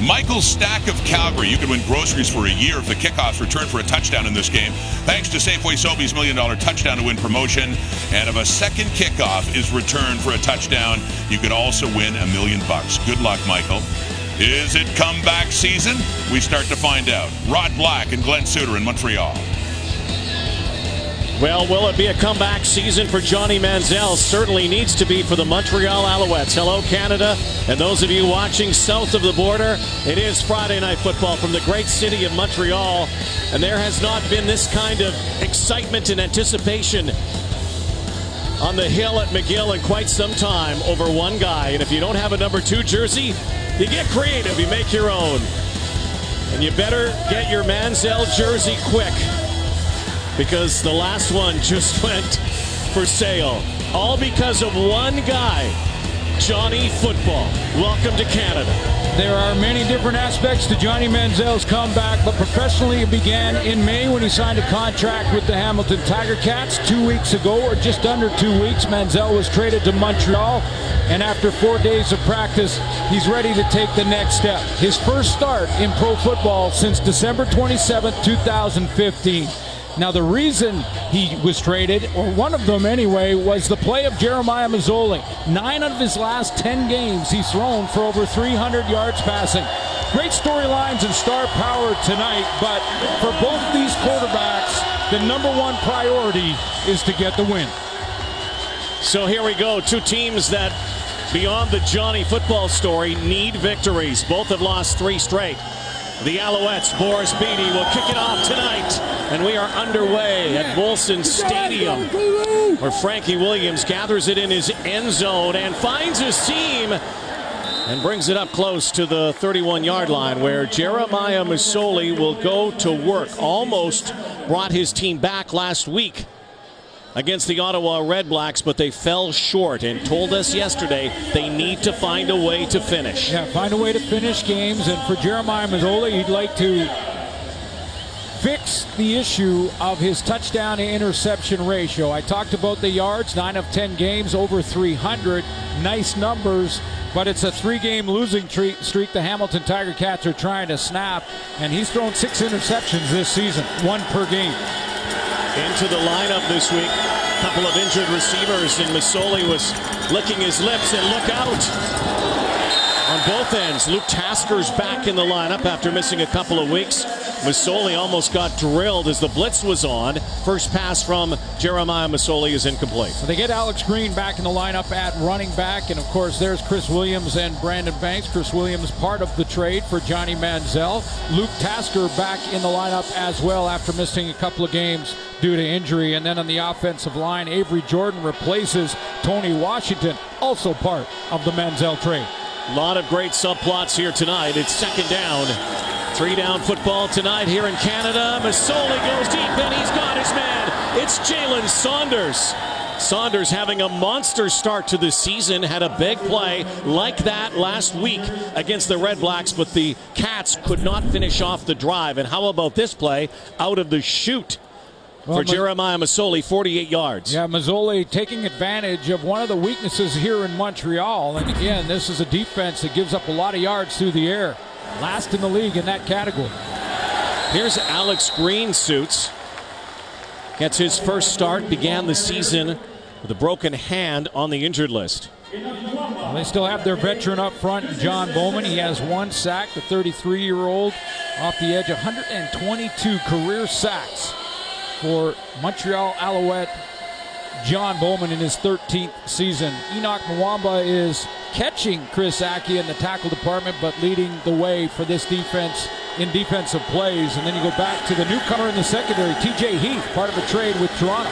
Michael Stack of Calgary. You can win groceries for a year if the kickoffs return for a touchdown in this game, thanks to Safeway Sobeys $1 Million Touchdown to Win promotion. And if a second kickoff is returned for a touchdown, you could also win $1 million. Good luck, Michael. Is it comeback season? We start to find out. Rod Black and Glenn Suter in Montreal. Well, will it be a comeback season for Johnny Manziel? Certainly needs to be for the Montreal Alouettes. Hello, Canada, and those of you watching south of the border. It is Friday Night Football from the great city of Montreal, and there has not been this kind of excitement and anticipation on the hill at McGill in quite some time over one guy. And if you don't have a number 2 jersey, you get creative. You make your own. And you better get your Manziel jersey quick, because the last one just went for sale. All because of one guy, Johnny Football. Welcome to Canada. There are many different aspects to Johnny Manziel's comeback, but professionally it began in May when he signed a contract with the Hamilton Tiger Cats. 2 weeks ago, or just under 2 weeks, Manziel was traded to Montreal, and after 4 days of practice, he's ready to take the next step. His first start in pro football since December 27, 2015. Now, the reason he was traded, or one of them anyway, was the play of Jeremiah Masoli. 9 out of his last 10 games, he's thrown for over 300 yards passing. Great storylines and star power tonight, but for both these quarterbacks, the number 1 priority is to get the win. So here we go. 2 teams that, beyond the Johnny Football story, need victories. Both have lost 3 straight. The Alouettes, Boris Beatty, will kick it off tonight. And we are underway at Molson Stadium, where Frankie Williams gathers it in his end zone and finds a seam and brings it up close to the 31-yard line, where Jeremiah Masoli will go to work. Almost brought his team back last week against the Ottawa Red Blacks, but they fell short and told us yesterday they need to find a way to finish. Yeah, find a way to finish games, and for Jeremiah Masoli, he'd like to fix the issue of his touchdown to interception ratio. I talked about the yards, 9 of 10 games, over 300. Nice numbers, but it's a 3-game losing streak the Hamilton Tiger Cats are trying to snap, and he's thrown 6 interceptions this season, 1 per game. Into the lineup this week, a couple of injured receivers, and Masoli was licking his lips, and look out on both ends. Luke Tasker's back in the lineup after missing a couple of weeks. Masoli almost got drilled as the blitz was on. First pass from Jeremiah Masoli is incomplete. So they get Alex Green back in the lineup at running back, and of course there's Chris Williams and Brandon Banks. Chris Williams part of the trade for Johnny Manziel. Luke Tasker back in the lineup as well after missing a couple of games due to injury. And then on the offensive line, Avery Jordan replaces Tony Washington, also part of the Manziel trade. A lot of great subplots here tonight. It's second down. 3-down football tonight here in Canada. Masoli goes deep, and he's got his man. It's Jalen Saunders. Saunders having a monster start to the season. Had a big play like that last week against the Red Blacks, but the Cats could not finish off the drive. And how about this play out of the chute for Jeremiah Masoli, 48 yards. Yeah, Masoli taking advantage of one of the weaknesses here in Montreal. And again, this is a defense that gives up a lot of yards through the air. Last in the league in that category. Here's Alex Green suits. Gets his first start, began the season with a broken hand on the injured list. Well, they still have their veteran up front, John Bowman. He has 1 sack, the 33-year-old off the edge, 122 career sacks for Montreal Alouette John Bowman in his 13th season. Enoch Mwamba is catching Chris Aki in the tackle department, but leading the way for this defense in defensive plays. And then you go back to the newcomer in the secondary, TJ Heath, part of a trade with Toronto.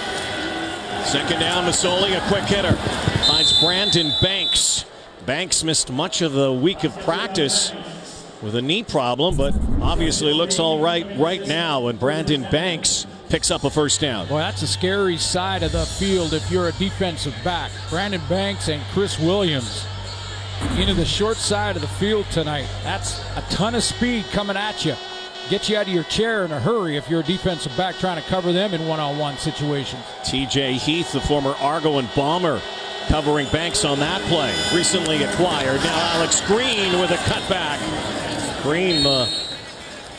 Second down, Masoli, a quick hitter. Finds Brandon Banks. Banks missed much of the week of practice with a knee problem, but obviously looks all right now. And Brandon Banks picks up a first down. Well, that's a scary side of the field if you're a defensive back. Brandon Banks and Chris Williams into the short side of the field tonight. That's a ton of speed coming at you. Get you out of your chair in a hurry if you're a defensive back trying to cover them in one-on-one situations. TJ Heath, the former Argo and Bomber, covering Banks on that play. Recently acquired. Now Alex Green with a cutback. Green, the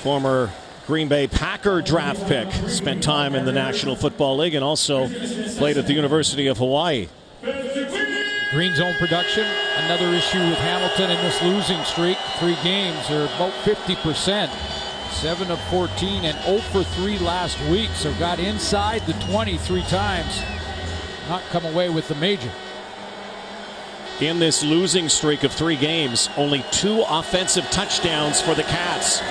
former Green Bay Packer draft pick, spent time in the National Football League and also played at the University of Hawaii. Green zone production, another issue with Hamilton in this losing streak. 3 games, they're about 50%. 7 of 14 and 0 for 3 last week. So got inside the 20 3 times. Not come away with the major. In this losing streak of 3 games, only 2 offensive touchdowns for the Cats.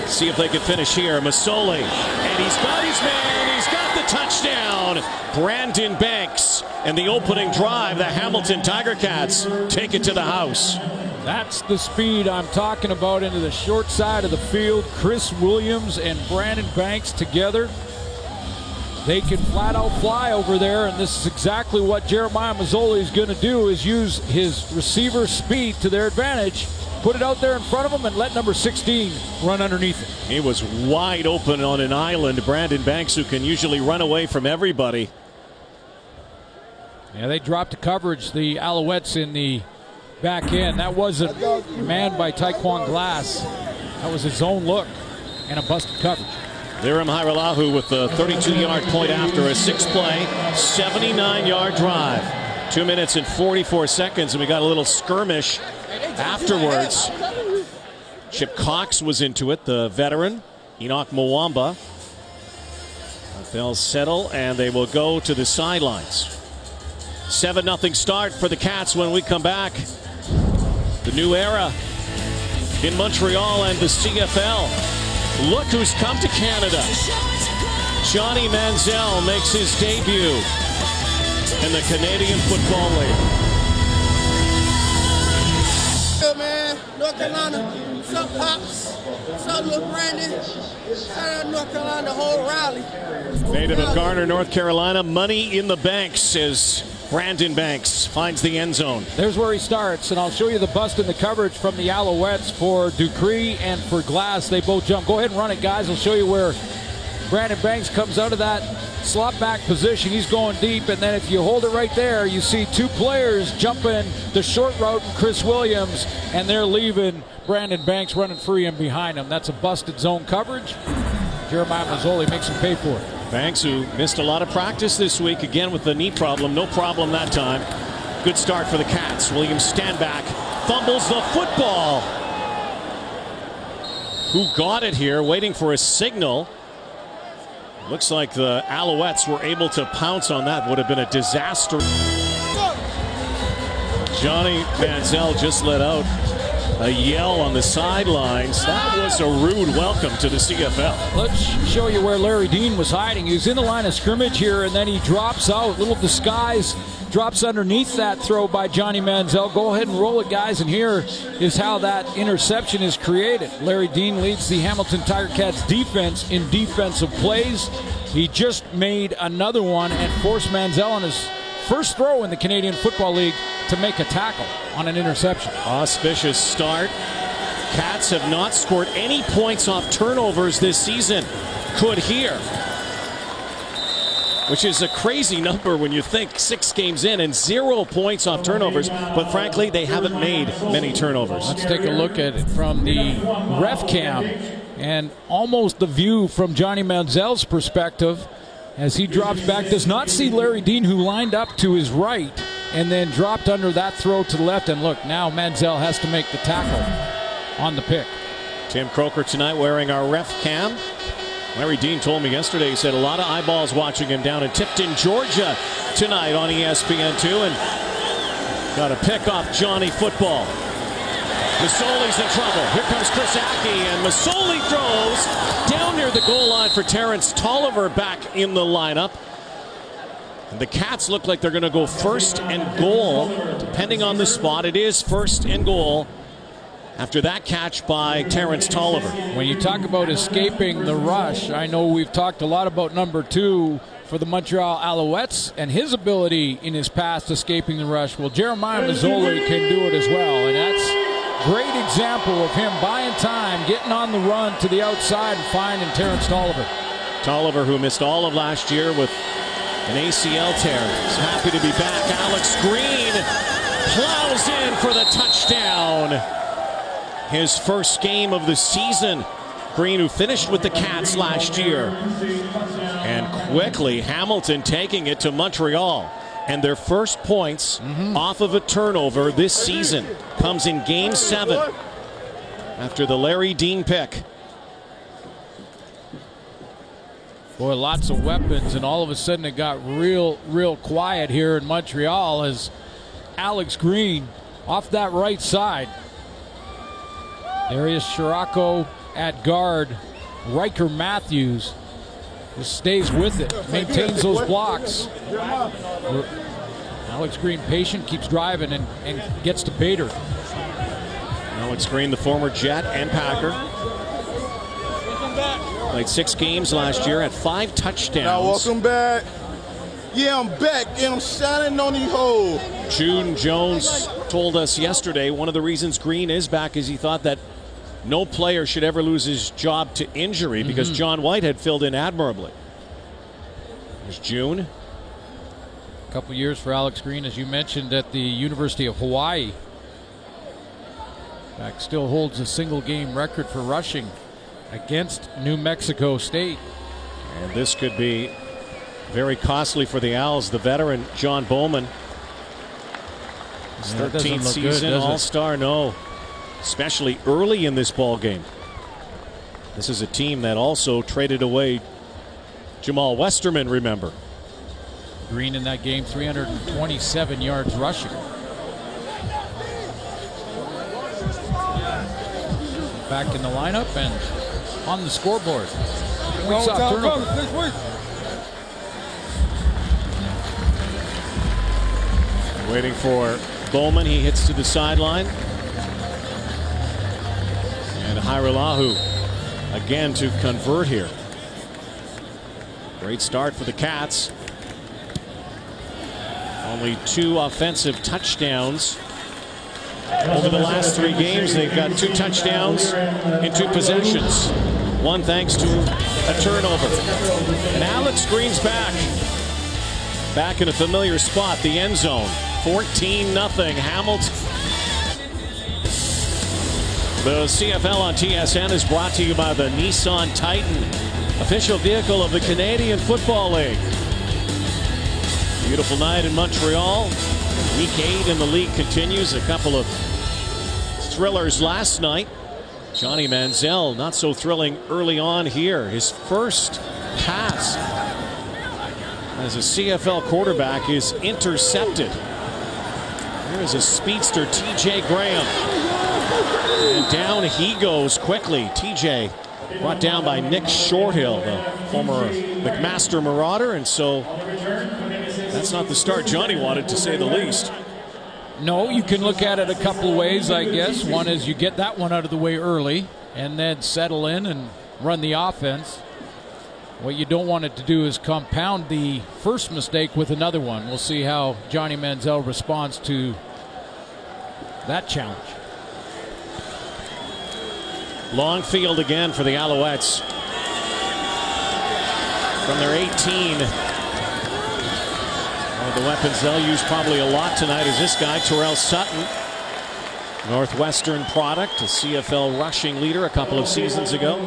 See if they can finish here. Masoli, and he's got his man. He's got the touchdown. Brandon Banks, and the opening drive, the Hamilton Tiger Cats take it to the house. That's the speed I'm talking about into the short side of the field. Chris Williams and Brandon Banks together. They can flat out fly over there, and this is exactly what Jeremiah Mazzoli is going to do, is use his receiver speed to their advantage. Put it out there in front of him and let number 16 run underneath it. He was wide open on an island. Brandon Banks, who can usually run away from everybody. Yeah, they dropped the coverage, the Alouettes, in the back end. That wasn't manned by Taekwon Glass. That was his own look and a busted coverage. Lirim Hajrullahu with the 32-yard point after a 6-play, 79-yard drive. 2 minutes and 44 seconds, and we got a little skirmish afterwards. Chip Cox was into it, the veteran. Enoch Mwamba. They'll settle, and they will go to the sidelines. 7-0 start for the Cats when we come back. The new era in Montreal and the CFL. Look who's come to Canada. Johnny Manziel makes his debut in the Canadian Football League. Good man, North Carolina. What's up, Pops? What's up, little Brandon? Shout out North Carolina, the whole rally. Native of Garner, North Carolina. Money in the bank, says Brandon Banks. Finds the end zone. There's where he starts, and I'll show you the bust in the coverage from the Alouettes for Dupree and for Glass. They both jump. Go ahead and run it, guys. I'll show you where Brandon Banks comes out of that slot back position. He's going deep, and then if you hold it right there, you see 2 players jumping the short route, Chris Williams, and they're leaving Brandon Banks running free and behind him. That's a busted zone coverage. Jeremiah Mazzoli makes him pay for it. Banks, who missed a lot of practice this week, again with the knee problem. No problem that time. Good start for the Cats. Williams stand back, fumbles the football. Who got it here, waiting for a signal. Looks like the Alouettes were able to pounce on that. Would have been a disaster. Johnny Manziel just let out a yell on the sidelines. That was a rude welcome to the CFL. Let's show you where Larry Dean was hiding. He was in the line of scrimmage here, and then he drops out. Little disguise, drops underneath that throw by Johnny Manziel. Go ahead and roll it, guys, and here is how that interception is created. Larry Dean leads the Hamilton Tiger Cats defense in defensive plays. He just made another one and forced Manziel on his first throw in the Canadian Football League to make a tackle on an interception. Auspicious start. Cats have not scored any points off turnovers this season. Could here. Which is a crazy number when you think 6 games in and 0 points off turnovers. But frankly, they haven't made many turnovers. Let's take a look at it from the ref cam. And almost the view from Johnny Manziel's perspective as he drops back. Does not see Larry Dean, who lined up to his right and then dropped under that throw to the left. And look, now Manziel has to make the tackle on the pick. Tim Croker tonight wearing our ref cam. Larry Dean told me yesterday, he said a lot of eyeballs watching him down in Tipton, Georgia tonight on ESPN2. And got a pick off Johnny football. Masoli's in trouble. Here comes Chris Aki, and Masoli throws down near the goal line for Terrence Tolliver back in the lineup. And the Cats look like they're going to go 1st and goal. Depending on the spot, it is 1st and goal after that catch by Terrence Tolliver. When you talk about escaping the rush, I know we've talked a lot about number 2 for the Montreal Alouettes and his ability in his past escaping the rush. Well, Jeremiah Mazzoli can do it as well, and that's a great example of him buying time, getting on the run to the outside and finding Terrence Tolliver. Tolliver, who missed all of last year with an ACL tear, is happy to be back. Alex Green plows in for the touchdown. his first game of the season. Green, who finished with the Cats last year. And quickly, Hamilton taking it to Montreal. And their first points off of a turnover this season comes in Game 7 after the Larry Dean pick. Boy, lots of weapons, and all of a sudden it got real quiet here in Montreal as Alex Green off that right side. Darius Chiraco at guard. Riker Matthews just stays with it, maintains those blocks. Alex Green patient, keeps driving and gets to Pater. Alex Green, the former Jet and Packer. Played 6 games last year, had 5 touchdowns. Now welcome back. Yeah, I'm back, and I'm shining on these hoes. June Jones told us yesterday one of the reasons Green is back is he thought that no player should ever lose his job to injury because John White had filled in admirably. There's June. A couple years for Alex Green, as you mentioned, at the University of Hawaii. Back still holds a single game record for rushing against New Mexico State. And this could be very costly for the Owls. The veteran John Bowman, his 13th season All-Star. No, especially early in this ball game. This is a team that also traded away Jamal Westerman, remember. Green in that game, 327 yards rushing. Back in the lineup and on the scoreboard. Waiting for Bowman. He hits to the sideline. And Hairolahu again to convert here. Great start for the Cats. Only 2 offensive touchdowns over the last 3 games. They've got 2 touchdowns in 2 possessions. One thanks to a turnover. And Alex Green's back. Back in a familiar spot, the end zone. 14-0 Hamilton. The CFL on TSN is brought to you by the Nissan Titan, official vehicle of the Canadian Football League. Beautiful night in Montreal. Week 8 in the league continues. A couple of thrillers last night. Johnny Manziel, not so thrilling early on here. His first pass as a CFL quarterback is intercepted. Here is a speedster, TJ Graham. And down he goes quickly. TJ brought down by Nick Shorthill, the former McMaster Marauder, and so that's not the start Johnny wanted, to say the least. No, you can look at it a couple of ways, I guess. One is you get that one out of the way early and then settle in and run the offense. What you don't want it to do is compound the first mistake with another one. We'll see how Johnny Manziel responds to that challenge. Long field again for the Alouettes. From their 18. One of the weapons they'll use probably a lot tonight is this guy, Terrell Sutton. Northwestern product, a CFL rushing leader a couple of seasons ago.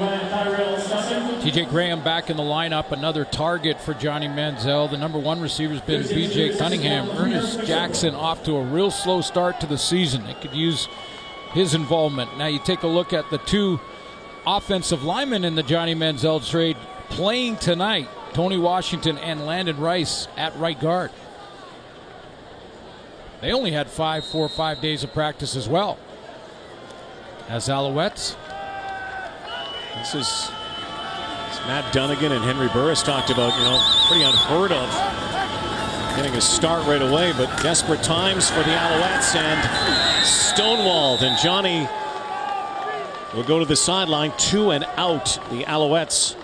TJ Graham back in the lineup, another target for Johnny Manziel. The number 1 receiver has been BJ Cunningham. Ernest Jackson off to a real slow start to the season. They could use his involvement. Now you take a look at the 2 offensive linemen in the Johnny Manziel trade playing tonight. Tony Washington and Landon Rice at right guard. They only had 4 or 5 days of practice as well. As Alouettes. This is Matt Dunnigan and Henry Burris talked about, pretty unheard of. Getting a start right away, but desperate times for the Alouettes and stonewalled. And Johnny will go to the sideline, 2 and out. The Alouettes,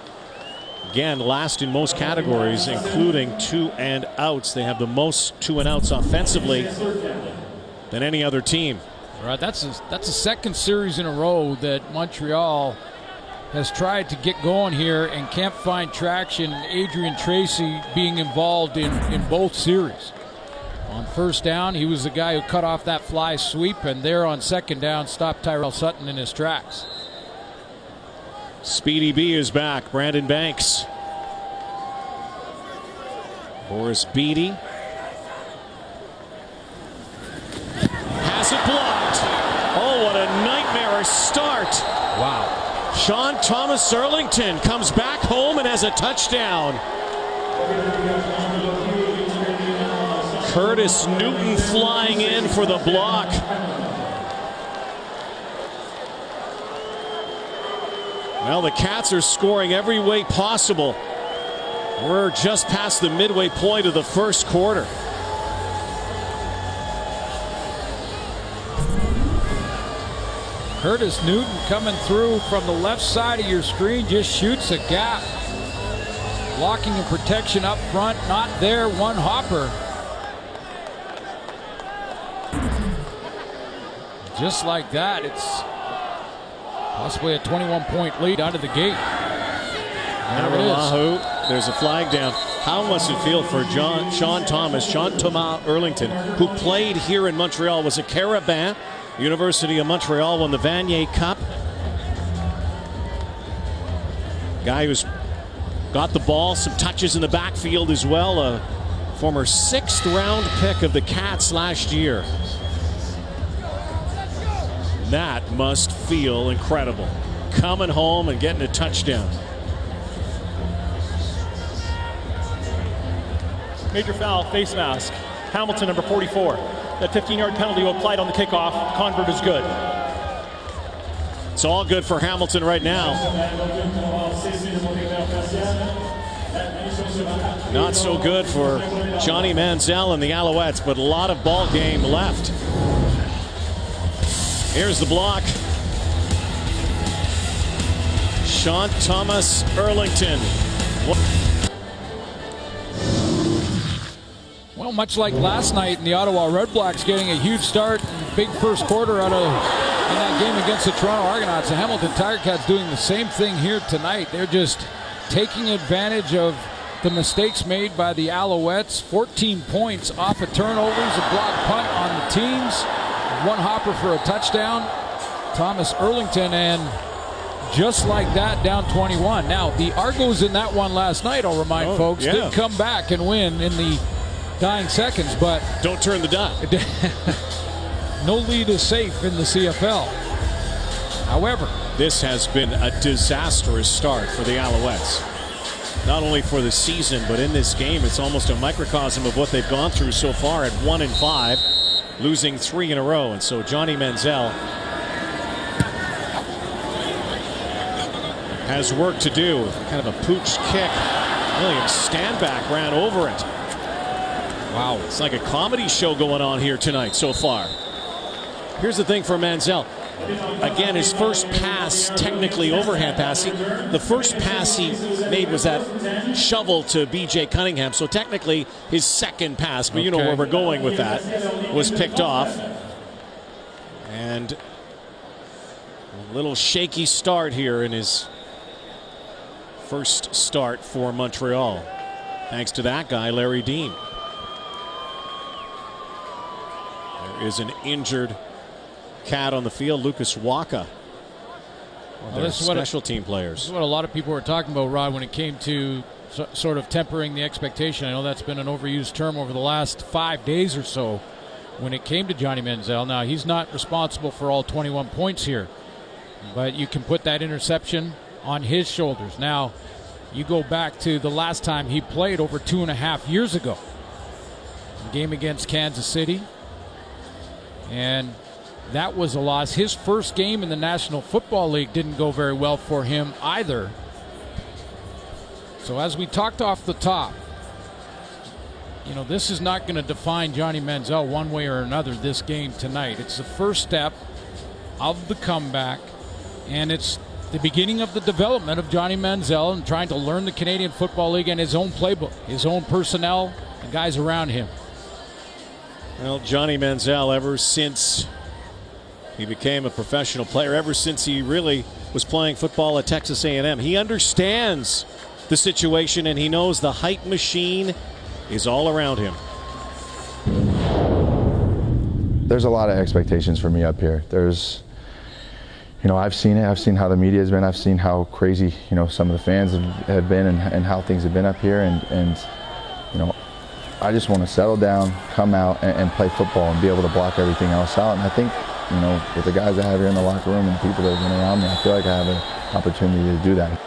again, last in most categories, including 2 and outs. They have the most 2 and outs offensively than any other team. Right, that's a second series in a row that Montreal has tried to get going here and can't find traction. Adrian Tracy being involved in both series. On first down, he was the guy who cut off that fly sweep, and there on second down stopped Tyrell Sutton in his tracks. Speedy B is back. Brandon Banks. Boris Beatty. Has it blocked. Oh, what a nightmarish start. Wow. Sean Thomas Erlington comes back home and has a touchdown. Curtis Newton flying in for the block. Well, the Cats are scoring every way possible. We're just past the midway point of the first quarter. Curtis Newton coming through from the left side of your screen, just shoots a gap. Blocking and protection up front, not there, one hopper. Just like that, it's possibly a 21-point lead out of the gate. There it is. There's a flag down. How must it feel for Sean Thomas Erlington, who played here in Montreal, was a Carabin. University of Montreal won the Vanier Cup. Guy who's got the ball, some touches in the backfield as well. A former 6th round pick of the Cats last year. That must feel incredible. Coming home and getting a touchdown. Major foul, face mask. Hamilton, number 44. That 15-yard penalty applied on the kickoff. Convert is good. It's all good for Hamilton right now. Not so good for Johnny Manziel and the Alouettes, but a lot of ball game left. Here's the block. Sean Thomas Erlington. Well, much like last night in the Ottawa Red Blacks getting a huge start, big first quarter out of in that game against the Toronto Argonauts, the Hamilton Tiger Cats doing the same thing here tonight. They're just taking advantage of the mistakes made by the Alouettes. 14 points off of turnovers, a blocked punt on the teams, one hopper for a touchdown. Thomas Erlington, and just like that, down 21. Now, the Argos in that one last night, I'll remind folks, did come back and win in the dying seconds, but don't turn the dial. No lead is safe in the CFL. However, this has been a disastrous start for the Alouettes. Not only for the season, but in this game, it's almost a microcosm of what they've gone through so far at 1-5, losing 3 in a row. And so Johnny Manziel has work to do. Kind of a pooch kick. Williams Standback ran over it. Wow, it's like a comedy show going on here tonight so far. Here's the thing for Manziel. Again, his first pass, technically overhand passing. The first pass he made was that shovel to B.J. Cunningham. So technically his second pass, but you know where we're going with that, was picked off. And a little shaky start here in his first start for Montreal. Thanks to that guy, Larry Dean. There is an injured Cat on the field, Lucas Waka. Well, this is special team players. This is what a lot of people were talking about, Rod, when it came to sort of tempering the expectation. I know that's been an overused term over the last 5 days or so when it came to Johnny Manziel. Now, he's not responsible for all 21 points here, but you can put that interception on his shoulders. Now, you go back to the last time he played over 2.5 years ago. A game against Kansas City. And that was a loss. His first game in the National Football League didn't go very well for him either. So as we talked off the top, you know, this is not going to define Johnny Manziel one way or another this game tonight. It's the first step of the comeback, and it's the beginning of the development of Johnny Manziel and trying to learn the Canadian Football League and his own playbook, his own personnel, the guys around him. Well, Johnny Manziel, ever since he became a professional player, ever since he really was playing football at Texas A&M, he understands the situation and he knows the hype machine is all around him. there's a lot of expectations for me up here. There's, you know, I've seen it. I've seen how the media has been. I've seen how crazy, you know, some of the fans have been and how things have been up here. And you know, I just want to settle down, come out, and play football and be able to block everything else out. And I think, you know, with the guys I have here in the locker room and the people that have been around me, I feel like I have an opportunity to do that.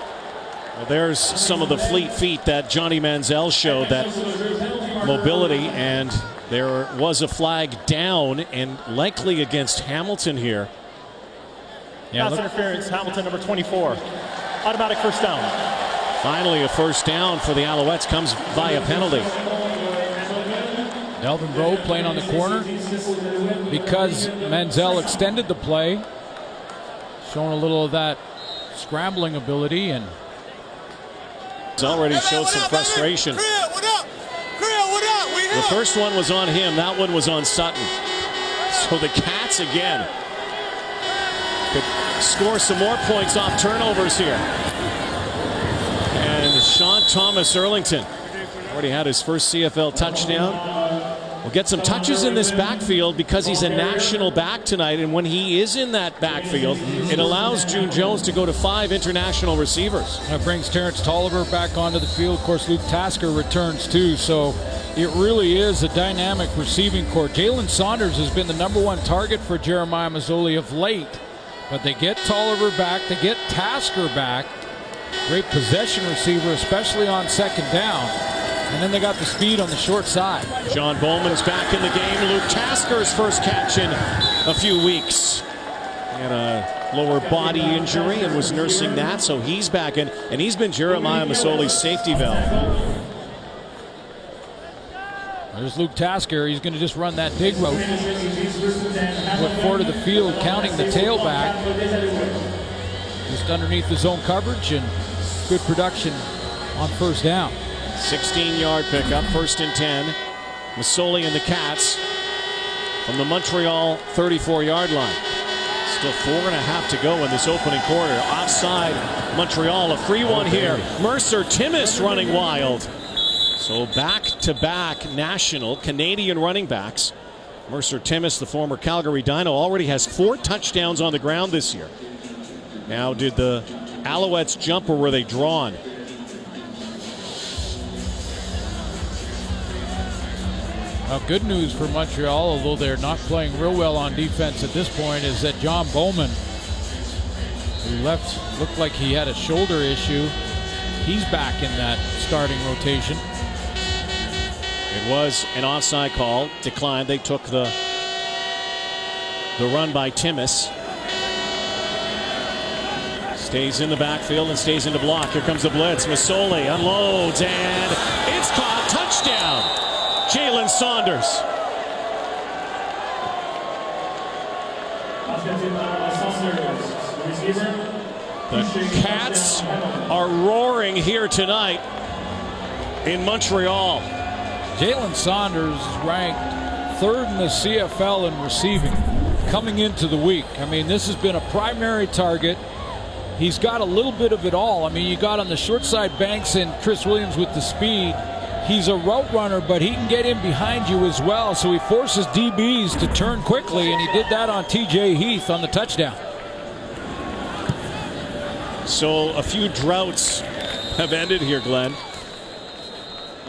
Well, there's some of the fleet feet that Johnny Manziel showed, that mobility, and there was a flag down and likely against Hamilton here. Yeah, pass interference, Hamilton, number 24. Automatic first down. Finally, a first down for the Alouettes comes via penalty. Delvin Rowe playing on the corner because Manziel extended the play, showing a little of that scrambling ability, and it's already showed some frustration. The first one was on him. That one was on Sutton. So the Cats again could score some more points off turnovers here. And Sean Thomas Erlington already had his first CFL touchdown. Will get some touches in this backfield because he's a national back tonight, and when he is in that backfield, it allows June Jones to go to 5 international receivers. That brings Terrence Tolliver back onto the field. Of course, Luke Tasker returns too, so it really is a dynamic receiving corps. Jalen Saunders has been the #1 target for Jeremiah Masoli of late, but they get Tolliver back, they get Tasker back. Great possession receiver, especially on second down. And then they got the speed on the short side. John Bowman's back in the game. Luke Tasker's first catch in a few weeks. He had a lower body injury and was nursing that, so he's back in. And he's been Jeremiah Masoli's safety valve. There's Luke Tasker. He's going to just run that dig route. Put 4 to the field, counting the tailback. Just underneath the zone coverage, and good production on first down. 16-yard pickup, 1st and 10. Masoli and the Cats from the Montreal 34-yard line. Still 4.5 to go in this opening quarter. Offside Montreal, a free one here. Mercer Timmis running wild. So back-to-back national Canadian running backs. Mercer Timmis, the former Calgary Dino, already has 4 touchdowns on the ground this year. Now, did the Alouettes jump or were they drawn? Good news for Montreal, although they're not playing real well on defense at this point, is that John Bowman, who left, looked like he had a shoulder issue, he's back in that starting rotation. It was an offside call, declined. They took the run by Timmis. Stays in the backfield and stays in the block. Here comes the blitz. Masoli unloads, and it's caught. Touchdown, Jalen Saunders. The Cats are roaring here tonight in Montreal. Jalen Saunders is ranked 3rd in the CFL in receiving coming into the week. I mean, this has been a primary target. He's got a little bit of it all. I mean, you got on the short side Banks and Chris Williams with the speed. He's a route runner, but he can get in behind you as well. So he forces DBs to turn quickly, and he did that on TJ Heath on the touchdown. So a few droughts have ended here, Glenn.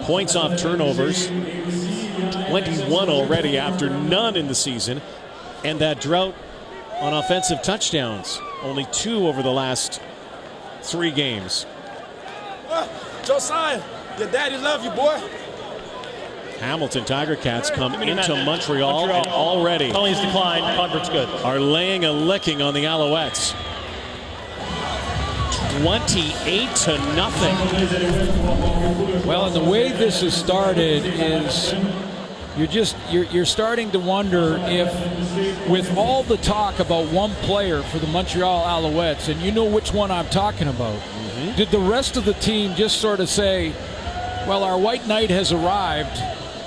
Points off turnovers, 21 already after none in the season. And that drought on offensive touchdowns, only 2 over the last 3 games. Josiah, your daddy love you, boy. Hamilton Tiger Cats come into Montreal and already penalties declined. Convert's good. are laying a licking on the Alouettes. 28-0. Well, and the way this has started is you're starting to wonder if, with all the talk about one player for the Montreal Alouettes, and you know which one I'm talking about, did the rest of the team just sort of say, well, our white knight has arrived,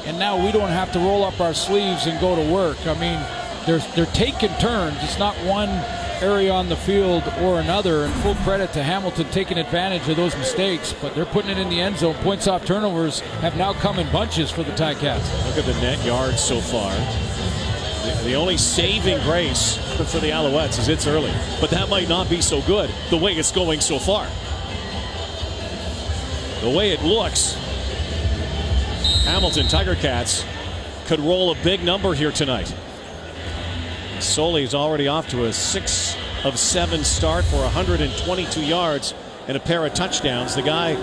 and now we don't have to roll up our sleeves and go to work? I mean, they're taking turns. It's not one area on the field or another, and full credit to Hamilton taking advantage of those mistakes, but they're putting it in the end zone. Points off turnovers have now come in bunches for the Ticats. Look at the net yards so far. The only saving grace for the Alouettes is it's early. But that might not be so good the way it's going so far. The way it looks, Hamilton Tiger Cats could roll a big number here tonight. Soley is already off to a 6 of 7 start for 122 yards and a pair of touchdowns. The guy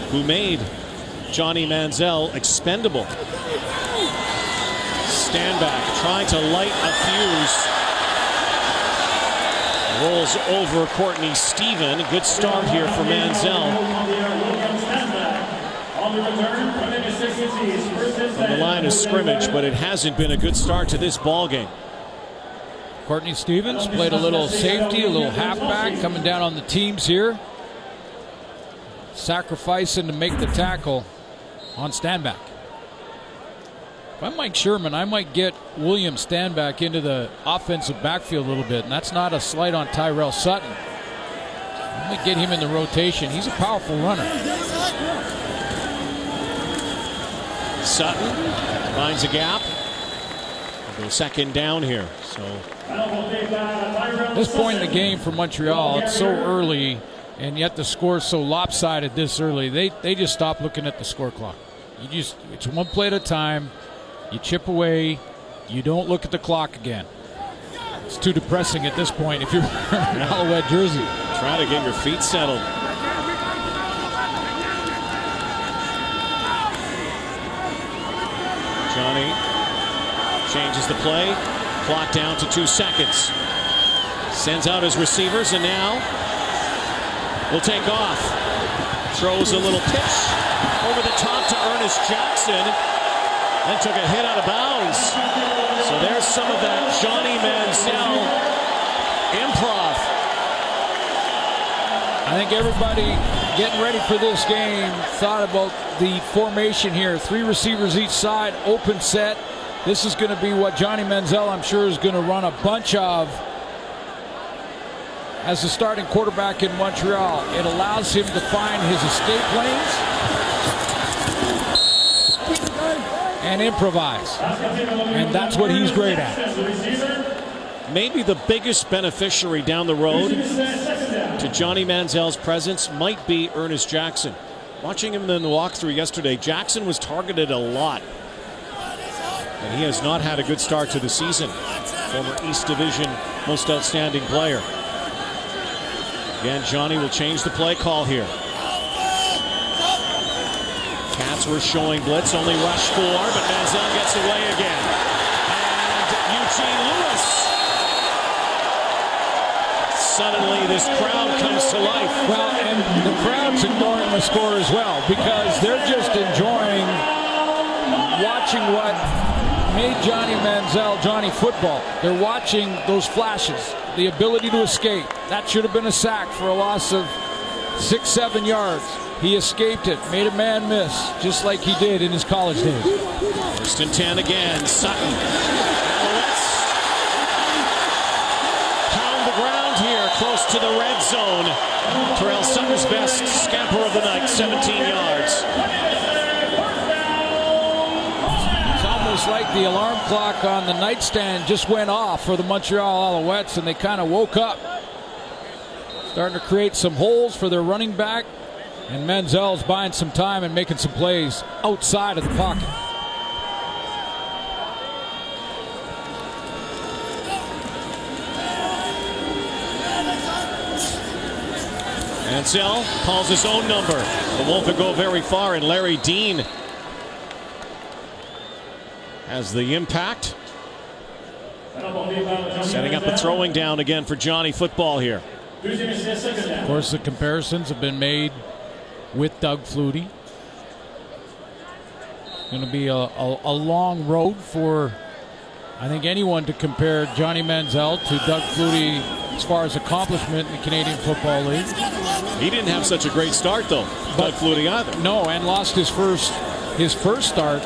who made Johnny Manziel expendable. Stanback trying to light a fuse. Rolls over Courtney Stephen. Good start here for Manziel. From the line of scrimmage, but it hasn't been a good start to this ball game. Courtney Stevens played a little safety, a little halfback, coming down on the teams here. Sacrificing to make the tackle on Stanback. If I'm Mike Sherman, I might get William Stanback into the offensive backfield a little bit, and that's not a slight on Tyrell Sutton. I might get him in the rotation. He's a powerful runner. Sutton finds a gap. We'll go second down here. So this point in the game for Montreal, it's so early, and yet the score's so lopsided this early. They just stop looking at the score clock. It's one play at a time. You chip away. You don't look at the clock again. It's too depressing at this point if you're wearing an Alouette jersey. Try to get your feet settled. Johnny changes the play. Clock down to 2 seconds. Sends out his receivers, and now will take off. Throws a little pitch over the top to Ernest Jackson. Then took a hit out of bounds. So there's some of that Johnny Manziel improv. I think everybody getting ready for this game thought about the formation here. 3 receivers each side, open set. This is going to be what Johnny Manziel, I'm sure, is going to run a bunch of as the starting quarterback in Montreal. It allows him to find his escape lanes and improvise. And that's what he's great at. Maybe the biggest beneficiary down the road to Johnny Manziel's presence might be Ernest Jackson. Watching him in the walkthrough yesterday, Jackson was targeted a lot. And he has not had a good start to the season. Former East Division most outstanding player. Again, Johnny will change the play call here. Cats were showing blitz, only rush 4, but Manziel gets away again. And Eugene Lewis. Suddenly this crowd comes to life. Well, and the crowd's ignoring the score as well, because they're just enjoying watching what made Johnny Manziel Johnny football. They're watching those flashes, the ability to escape. That should have been a sack for a loss of 6-7 yards. He escaped it, made a man miss, just like he did in his college days. 1st and 10 again. Sutton. Alouettes pound the ground here, close to the red zone. Terrell Sutton's best scamper of the night, 17 yards. Like the alarm clock on the nightstand just went off for the Montreal Alouettes, and they kind of woke up. Starting to create some holes for their running back, and Manziel's buying some time and making some plays outside of the pocket. Manziel calls his own number. It won't go very far, and Larry Dean has the impact. Setting up a throwing down again for Johnny football here. Of course, the comparisons have been made with Doug Flutie. Going to be a long road for, I think, anyone to compare Johnny Manziel to Doug Flutie as far as accomplishment in the Canadian Football League. He didn't have such a great start, though, Doug Flutie either. No, and lost his first start.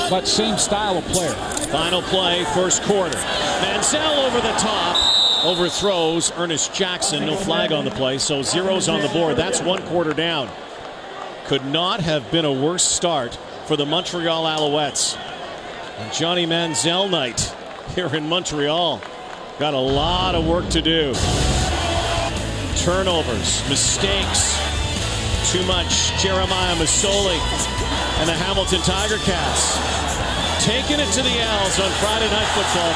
But same style of player. Final play, first quarter. Manziel over the top. Overthrows Ernest Jackson. No flag on the play, so zeros on the board. That's 1 quarter down. Could not have been a worse start for the Montreal Alouettes. And Johnny Manziel night here in Montreal. Got a lot of work to do. Turnovers, mistakes, too much. Jeremiah Masoli and the Hamilton Tiger Cats taking it to the L's on Friday Night Football.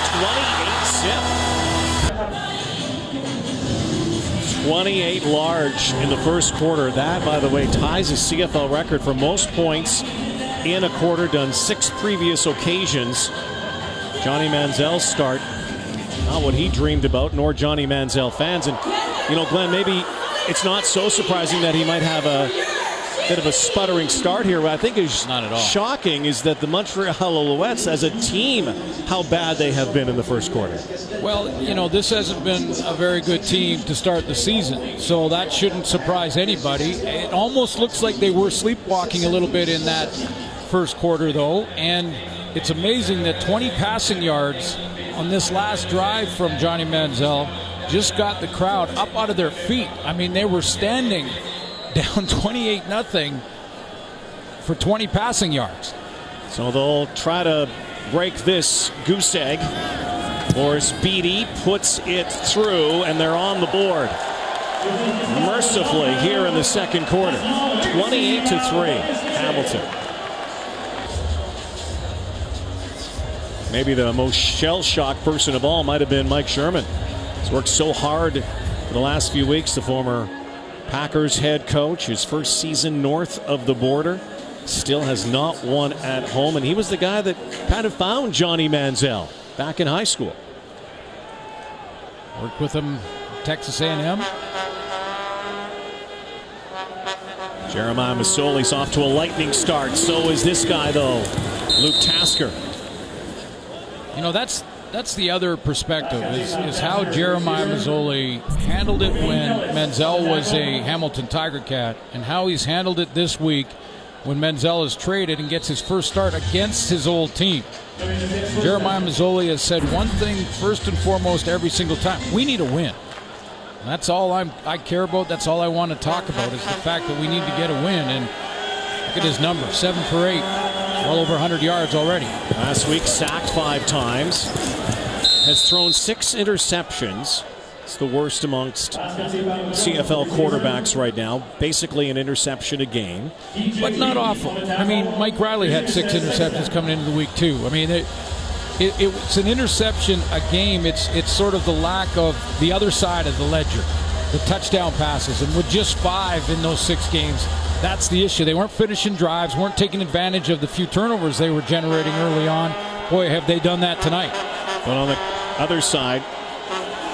28-zip. 28 large in the first quarter. That, by the way, ties a CFL record for most points in a quarter, done 6 previous occasions. Johnny Manziel's start, not what he dreamed about, nor Johnny Manziel fans. And, you know, Glenn, maybe it's not so surprising that he might have a bit of a sputtering start here. What I think is not at all shocking is that the Montreal Alouettes, as a team, how bad they have been in the first quarter. Well, you know, this hasn't been a very good team to start the season, so that shouldn't surprise anybody. It almost looks like they were sleepwalking a little bit in that first quarter, though, and it's amazing that 20 passing yards on this last drive from Johnny Manziel just got the crowd up out of their feet. I mean, they were standing down 28-0 for 20 passing yards. So they'll try to break this goose egg. Boris Beatty puts it through, and they're on the board mercifully here in the second quarter. 28-3, Hamilton. Maybe the most shell-shocked person of all might have been Mike Sherman. He's worked so hard for the last few weeks, the former Packers head coach. His first season north of the border. Still has not won at home, and he was the guy that kind of found Johnny Manziel back in high school. Worked with him at Texas A&M. Jeremiah Masoli's off to a lightning start. So is this guy, though, Luke Tasker. You know, that's the other perspective, is how Jeremiah Masoli handled it when Manziel was a Hamilton Tiger Cat, and how he's handled it this week when Manziel is traded and gets his first start against his old team. Jeremiah Masoli has said one thing first and foremost every single time: we need a win. And that's all I care about. That's all I want to talk about, is the fact that we need to get a win. And look at his number, 7 for 8. Well over 100 yards already. Last week, sacked 5 times. Has thrown 6 interceptions. It's the worst amongst CFL quarterbacks right now. Basically an interception a game. But not awful. I mean, Mike Riley had 6 interceptions coming into the week, too. I mean, it's an interception a game. It's sort of the lack of the other side of the ledger, the touchdown passes. And with just 5 in those 6 games, that's the issue. They weren't finishing drives, weren't taking advantage of the few turnovers they were generating early on. Boy, have they done that tonight. But on the other side,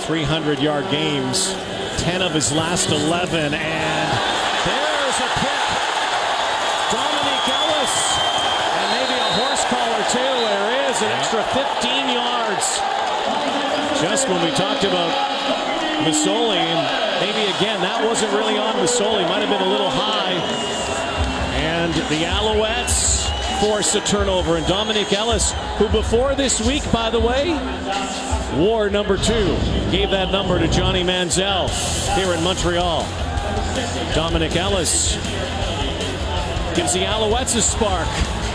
300-yard games, 10 of his last 11, and there's a pick. Dominique Ellis, and maybe a horse collar too. There is an extra 15 yards. Just when we talked about Masoli, and maybe again, that wasn't really on Masoli, might have been a little high. And the Alouettes force a turnover, and Dominique Ellis, who before this week, by the way, wore number 2, gave that number to Johnny Manziel here in Montreal. Dominique Ellis gives the Alouettes a spark.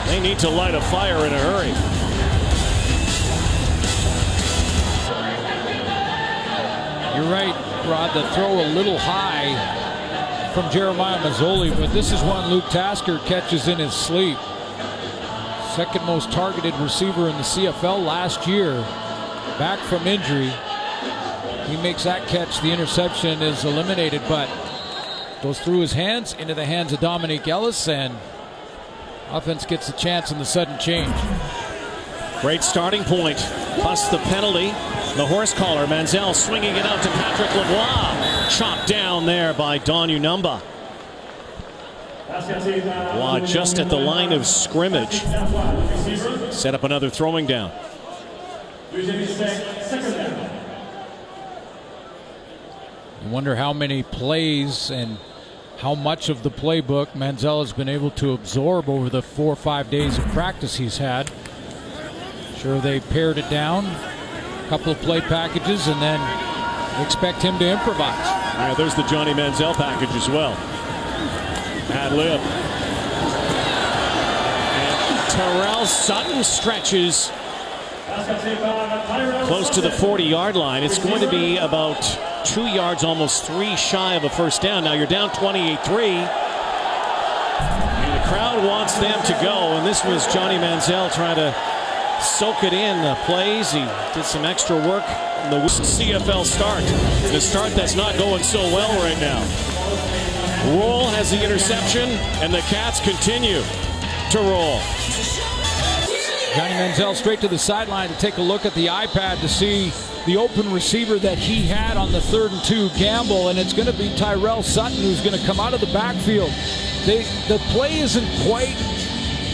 They need to light a fire in a hurry. You're right, Rod, the throw a little high from Jeremiah Masoli, but this is one Luke Tasker catches in his sleep. Second most targeted receiver in the CFL last year, back from injury. He makes that catch. The interception is eliminated, but goes through his hands into the hands of Dominique Ellis, and offense gets a chance in the sudden change. Great starting point, plus the penalty. The horse collar, Manziel swinging it out to Patrick Lavoie. Chopped down there by Don Unumba. Wow, just at the line of scrimmage. Set up another throwing down. You wonder how many plays and how much of the playbook Manziel has been able to absorb over the 4 or 5 days of practice he's had. Sure, they pared it down, a couple of play packages, and then expect him to improvise. Yeah, there's the Johnny Manziel package as well. Ad lib. And Terrell Sutton stretches close to the 40-yard line. It's going to be about 2 yards, almost 3 shy of a first down. Now you're down 28-3. And the crowd wants them to go. And this was Johnny Manziel trying to soak it in. The plays, he did some extra work in the CFL start. The start that's not going so well right now. Roll has the interception, and the Cats continue to roll. Johnny Manziel straight to the sideline to take a look at the iPad to see the open receiver that he had on the 3rd and 2 gamble, and it's going to be Tyrell Sutton who's going to come out of the backfield. The play isn't quite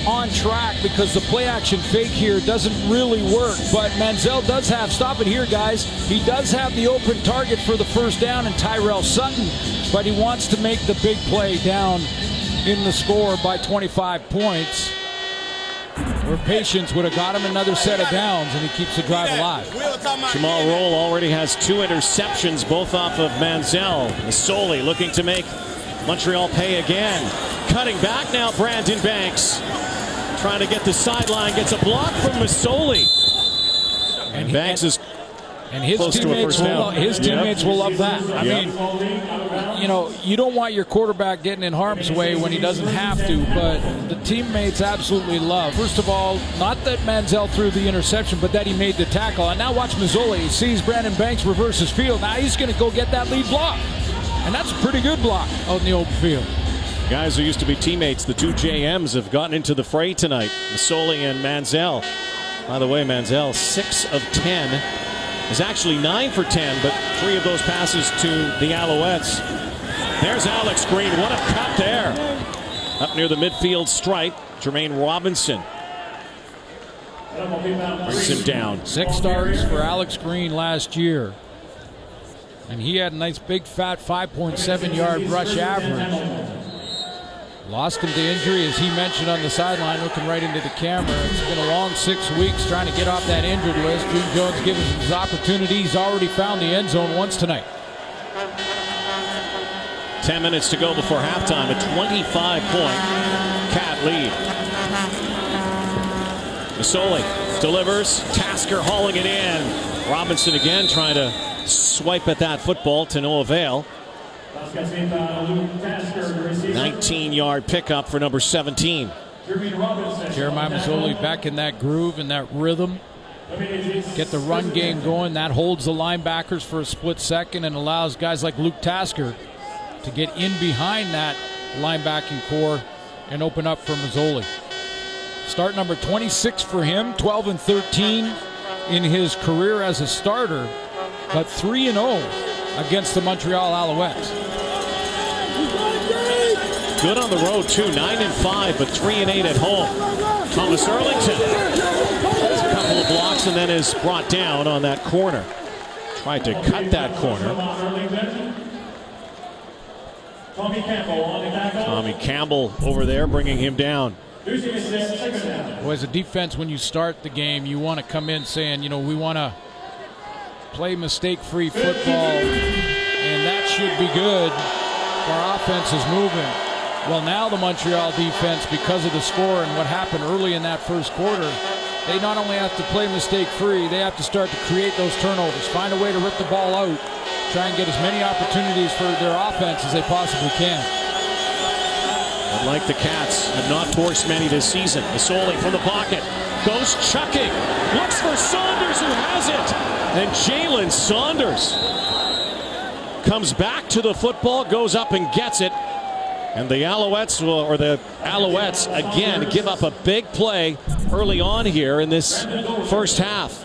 on track because the play action fake here doesn't really work, but Manziel does have, stop it here guys, he does have the open target for the first down in Tyrell Sutton, but he wants to make the big play down in the score by 25 points. Where patience would have got him another set of downs, and he keeps the drive alive. Jamal Roll already has 2 interceptions, both off of Manziel. Masoli looking to make Montreal pay again. Cutting back now, Brandon Banks. Trying to get the sideline, gets a block from Masoli. And Banks is close to a first down. His teammates will love that. I mean, you know, you don't want your quarterback getting in harm's way when he doesn't have to, but the teammates absolutely love. First of all, not that Manziel threw the interception, but that he made the tackle. And now watch Masoli. He sees Brandon Banks reverse his field. Now he's going to go get that lead block. And that's a pretty good block out in the open field. Guys who used to be teammates, the 2 JMs, have gotten into the fray tonight. Masoli and Manziel. By the way, Manziel 6 of 10. Is actually 9 for 10, but 3 of those passes to the Alouettes. There's Alex Green. What a cut there. Up near the midfield stripe, Jermaine Robinson brings him down. 6 starts for Alex Green last year. And he had a nice big fat 5.7-yard rush average. Lost him to injury, as he mentioned on the sideline, looking right into the camera. It's been a long 6 weeks trying to get off that injured list. June Jones giving him his opportunity. He's already found the end zone once tonight. 10 minutes to go before halftime. A 25-point Cat lead. Masoli delivers. Tasker hauling it in. Robinson again trying to swipe at that football to no avail. 19-yard pickup for number 17. Jeremiah Masoli back in that groove and that rhythm. Get the run game going. That holds the linebackers for a split second and allows guys like Luke Tasker to get in behind that linebacking core and open up for Masoli. Start number 26 for him, 12 and 13 in his career as a starter, but 3-0 against the Montreal Alouettes. Good on the road too, 9-5, but 3-8 at home. Thomas Erlington has a couple of blocks and then is brought down on that corner. Tried to cut that corner. Tommy Campbell over there bringing him down. Well, as a defense, when you start the game, you want to come in saying, you know, we want to play mistake-free football, and that should be good. Our offense is moving. Well, now the Montreal defense, because of the score and what happened early in that first quarter, they not only have to play mistake-free, they have to start to create those turnovers, find a way to rip the ball out, try and get as many opportunities for their offense as they possibly can. But like the Cats, have not forced many this season. Masoli from the pocket, goes chucking, looks for Saunders, who has it. And Jalen Saunders comes back to the football, goes up and gets it. And the Alouettes, again give up a big play early on here in this first half.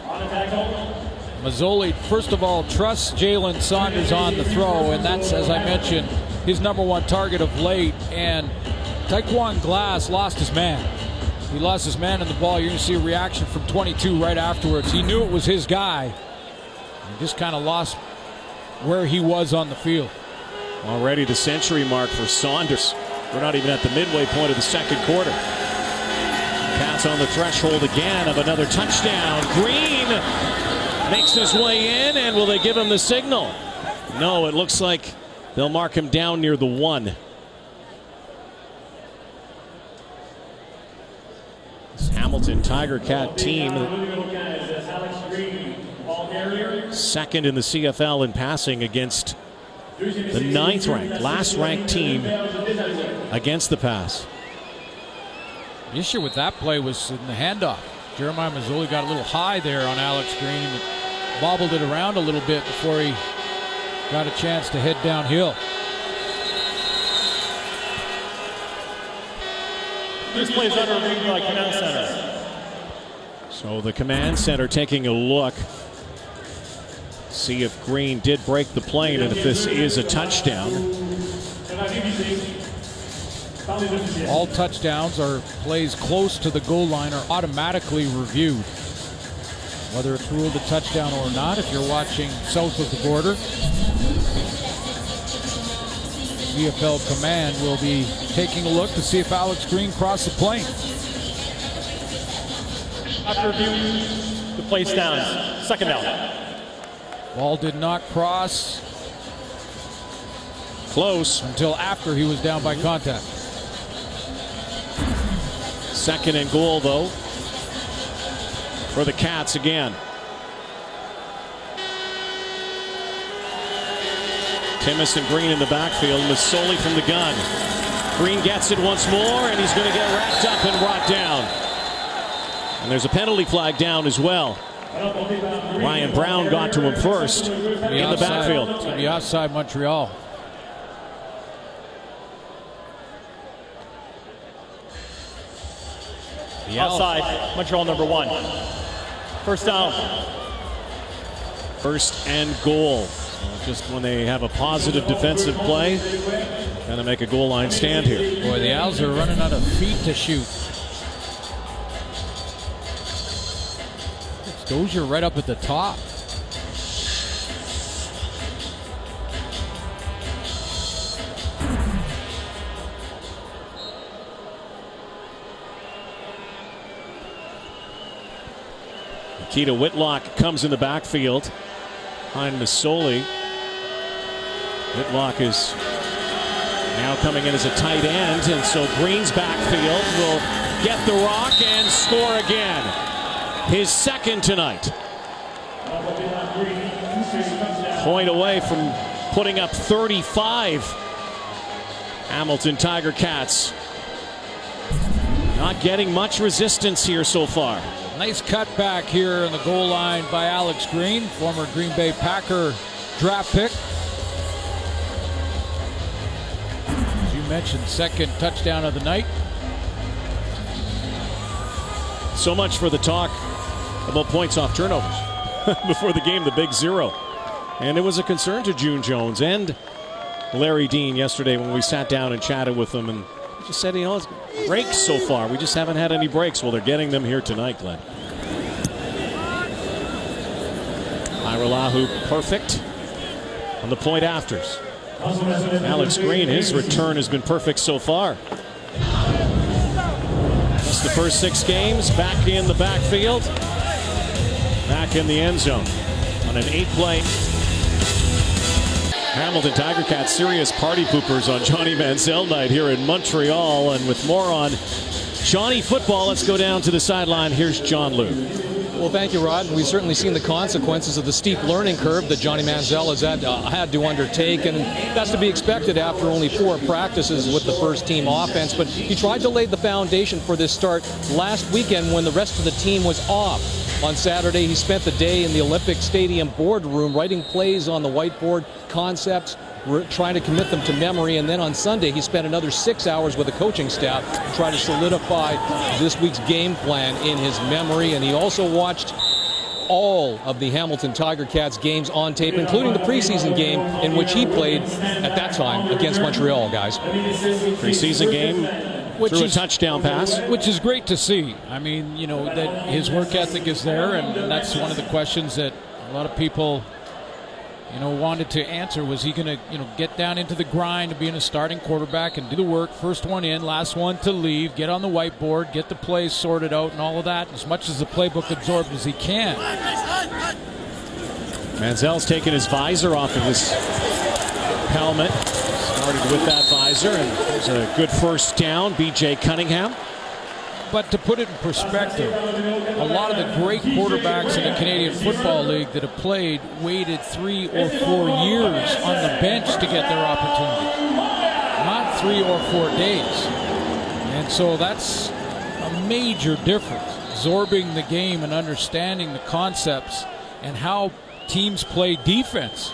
Masoli, first of all, trusts Jalen Saunders on the throw, and that's, as I mentioned, his #1 target of late. And Taekwon Glass lost his man. He lost his man in the ball. You're going to see a reaction from 22 right afterwards. He knew it was his guy. He just kind of lost where he was on the field. Already the century mark for Saunders. We're not even at the midway point of the second quarter. Cats on the threshold again of another touchdown. Green makes his way in, and will they give him the signal? No, it looks like they'll mark him down near the 1. Hamilton Tiger Cat team, second in the CFL in passing against the 9th ranked, last ranked team against the pass. The issue with that play was in the handoff. Jeremiah Mazzoli got a little high there on Alex Green and bobbled it around a little bit before he got a chance to head downhill. This plays under command center. So the command center taking a look. See if Green did break the plane and if this is a touchdown. All touchdowns are plays close to the goal line are automatically reviewed. Whether it's ruled a touchdown or not, if you're watching south of the border, CFL command will be taking a look to see if Alex Green crossed the plane. After review, the play stands. Second down. Ball did not cross. Close. Until after he was down by contact. Second and goal, though, for the Cats again. Timmis and Green in the backfield. Mazzoli from the gun. Green gets it once more, and he's going to get wrapped up and brought down. And there's a penalty flag down as well. Ryan Brown got to him first in the backfield. It's going to be outside Montreal. Outside Montreal number 1. First down. First and goal. Just when they have a positive defensive play, going to make a goal line stand here. Boy, the Owls are running out of feet to shoot. Dozier right up at the top. Nikita Whitlock comes in the backfield behind Mazzoli. Whitlock is now coming in as a tight end, and so Green's backfield will get the rock and score again. His second tonight. Point away from putting up 35. Hamilton Tiger Cats not getting much resistance here so far. Nice cutback here in the goal line by Alex Green, former Green Bay Packer draft pick. As you mentioned, second touchdown of the night. So much for the talk about points off turnovers before the game, the big 0. And it was a concern to June Jones and Larry Dean yesterday when we sat down and chatted with them, and just said, you know, it's breaks so far. We just haven't had any breaks. Well, they're getting them here tonight, Glenn. Iralahu perfect on the point afters. Alex Green, his return has been perfect so far. Just the first 6 games, back in the backfield, back in the end zone on an 8-play. Hamilton Tiger Cats serious party poopers on Johnny Manziel night here in Montreal. And with more on Johnny football, let's go down to the sideline. Here's John Lou. Well, thank you, Rod. We've certainly seen the consequences of the steep learning curve that Johnny Manziel has had to undertake, and that's to be expected after only 4 practices with the first team offense. But he tried to lay the foundation for this start last weekend when the rest of the team was off. On Saturday, he spent the day in the Olympic Stadium boardroom writing plays on the whiteboard, concepts, trying to commit them to memory, and then on Sunday he spent another 6 hours with the coaching staff to try to solidify this week's game plan in his memory. And he also watched all of the Hamilton Tiger Cats games on tape, including the preseason game in which he played at that time against Montreal, guys. Preseason game, threw a touchdown pass. Which is great to see. I mean, you know, that his work ethic is there, and that's one of the questions that a lot of people, you know, wanted to answer. Was he going to, you know, get down into the grind of being a starting quarterback and do the work, first one in, last one to leave, get on the whiteboard, get the plays sorted out and all of that, as much as the playbook absorbed as he can. Manziel's taken his visor off of his helmet. Started with that visor, and there's a good first down. B.J. Cunningham But to put it in perspective, a lot of the great quarterbacks in the Canadian Football League that have played waited 3 or 4 years on the bench to get their opportunity, not 3 or 4 days. And so that's a major difference, absorbing the game and understanding the concepts and how teams play defense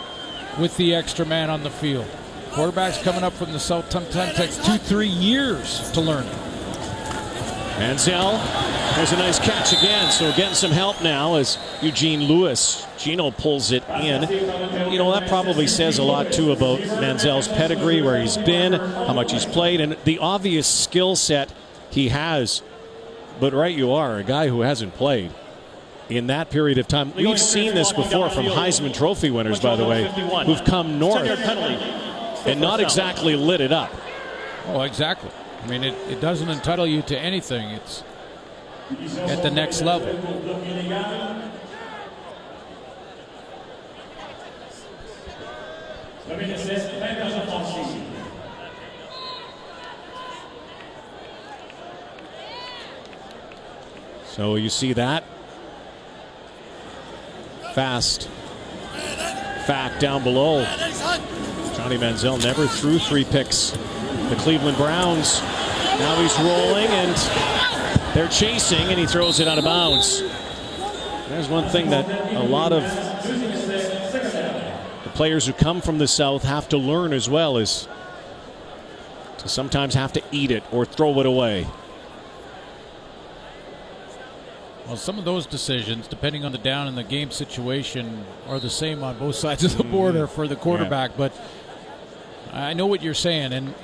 with the extra man on the field. Quarterbacks coming up from the South sometimes takes 2-3 years to learn it. Manziel, there's a nice catch again, so getting some help now as Eugene Lewis. Gino pulls it in. You know, that probably says a lot, too, about Manziel's pedigree, where he's been, how much he's played, and the obvious skill set he has. But right you are, a guy who hasn't played in that period of time. We've seen this before from Heisman Trophy winners, by the way, who've come north and not exactly lit it up. Oh, exactly. I mean, it doesn't entitle you to anything. It's at the next level. So you see that. Fast fact down below. Johnny Manziel never threw 3 picks. The Cleveland Browns, now he's rolling and they're chasing and he throws it out of bounds. There's one thing that a lot of the players who come from the South have to learn as well, is to sometimes have to eat it or throw it away. Well, some of those decisions, depending on the down and the game situation, are the same on both sides of the border for the quarterback. Yeah. But I know what you're saying, and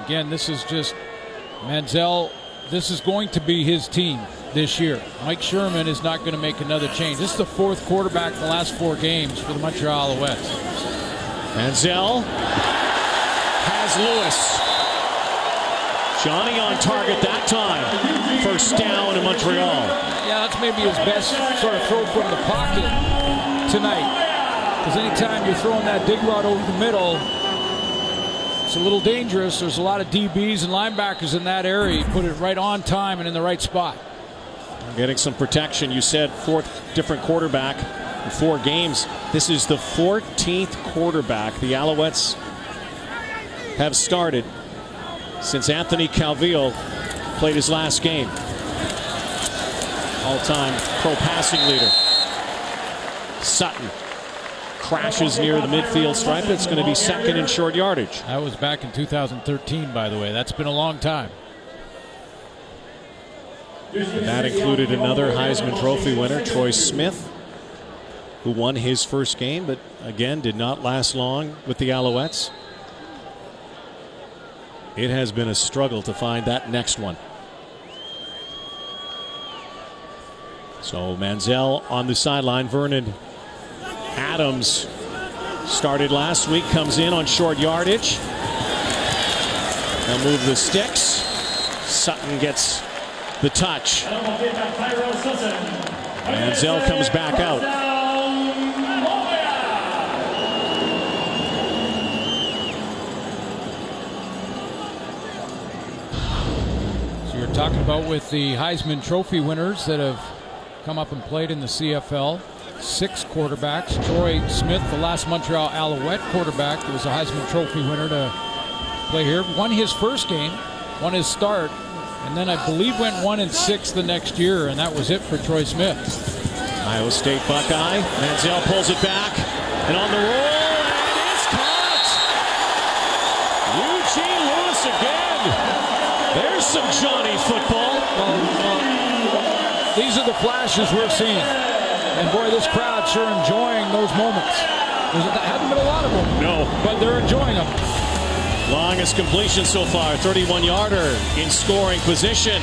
again, this is just Manziel. This is going to be his team this year. Mike Sherman is not going to make another change. This is the 4th quarterback in the last 4 games for the Montreal Alouettes. Manziel has Lewis. Johnny on target that time. First down in Montreal. Yeah, that's maybe his best sort of throw from the pocket tonight. Because anytime you're throwing that dig route over the middle, it's a little dangerous. There's a lot of DBs and linebackers in that area. You put it right on time and in the right spot. Getting some protection. You said 4th different quarterback in 4 games. This is the 14th quarterback the Alouettes have started since Anthony Calvillo played his last game. All-time pro passing leader. Sutton crashes near the midfield stripe. It's going to be 2nd in short yardage. That was back in 2013, by the way. That's been a long time. And that included another Heisman Trophy winner, Troy Smith, who won his first game, but again did not last long with the Alouettes. It has been a struggle to find that next one. So Manziel on the sideline. Vernon Adams started last week, comes in on short yardage. They'll move the sticks. Sutton gets the touch. Manziel comes back out. You're talking about with the Heisman Trophy winners that have come up and played in the CFL. 6 quarterbacks. Troy Smith, the last Montreal Alouette quarterback, that was a Heisman Trophy winner to play here, won his first game, won his start, and then I believe went 1-6 the next year, and that was it for Troy Smith. Iowa State Buckeye. Manziel pulls it back, and on the roll, and it's caught! Eugene Lewis again. There's some Johnny football. These are the flashes we're seeing. And boy, this crowd sure enjoying those moments. There haven't been a lot of them. No. But they're enjoying them. Longest completion so far, 31-yarder in scoring position.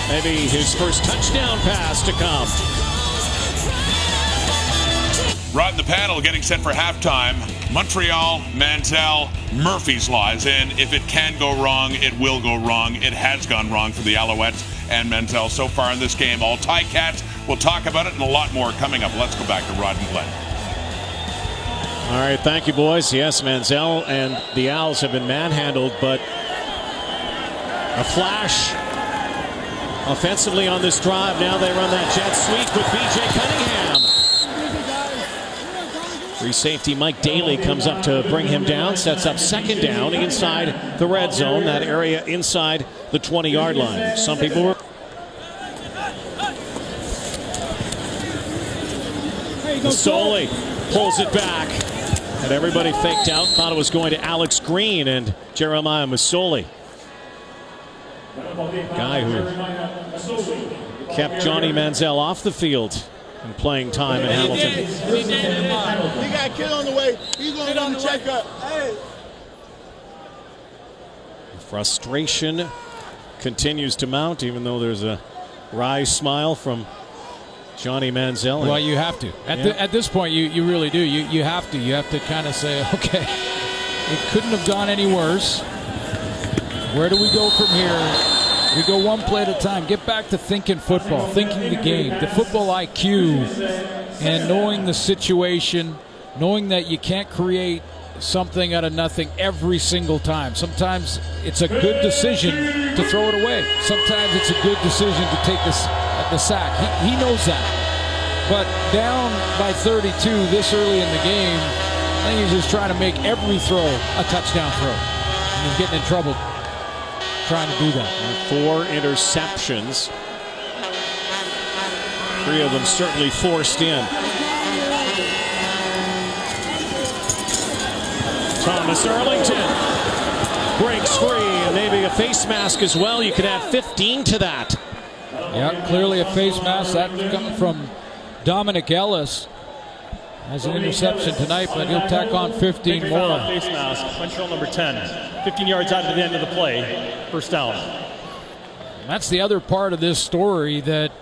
Maybe his first touchdown pass to come. Rod and the panel getting set for halftime. Montreal, Manziel, Murphy's Law. As in, if it can go wrong, it will go wrong. It has gone wrong for the Alouettes and Manziel so far in this game. All Ticats. We'll talk about it and a lot more coming up. Let's go back to Rod and Glenn. All right, thank you, boys. Yes, Manziel and the Owls have been manhandled, but A flash offensively on this drive. Now they run that jet sweep with B.J. Cunningham. Free safety Mike Daly comes up to bring him down. Sets up second down inside the red zone. That area inside the 20-yard line. Some people were... Masoli pulls it back. And everybody faked out. Thought it was going to Alex Green and Jeremiah Masoli. Guy who kept Johnny Manziel off the field and playing time in Hamilton. He got a kid on the way. He's going to run the checkup. Hey. Frustration continues to mount, even though there's a wry smile from Johnny Manziel. Well, you have to. At this point, you really do. You have to. You have to kind of say, okay, it couldn't have gone any worse. Where do we go from here? We go one play at a time. Get back to thinking football, thinking the game, the football IQ, and knowing the situation, knowing that you can't create something out of nothing every single time. Sometimes it's a good decision to throw it away. Sometimes it's a good decision to take the sack. He knows that. But down by 32 this early in the game, I think he's just trying to make every throw a touchdown throw. And he's getting in trouble trying to do that. 4 interceptions. 3 of them certainly forced in. Thomas Arlington breaks free, and maybe a face mask as well. You could add 15 to that. Yeah, clearly a face mask. That's coming from Dominic Ellis. Has an interception tonight, but he'll tack on 15 more. Face mask, Montreal number 10. 15 yards out of the end of the play. First down. That's the other part of this story that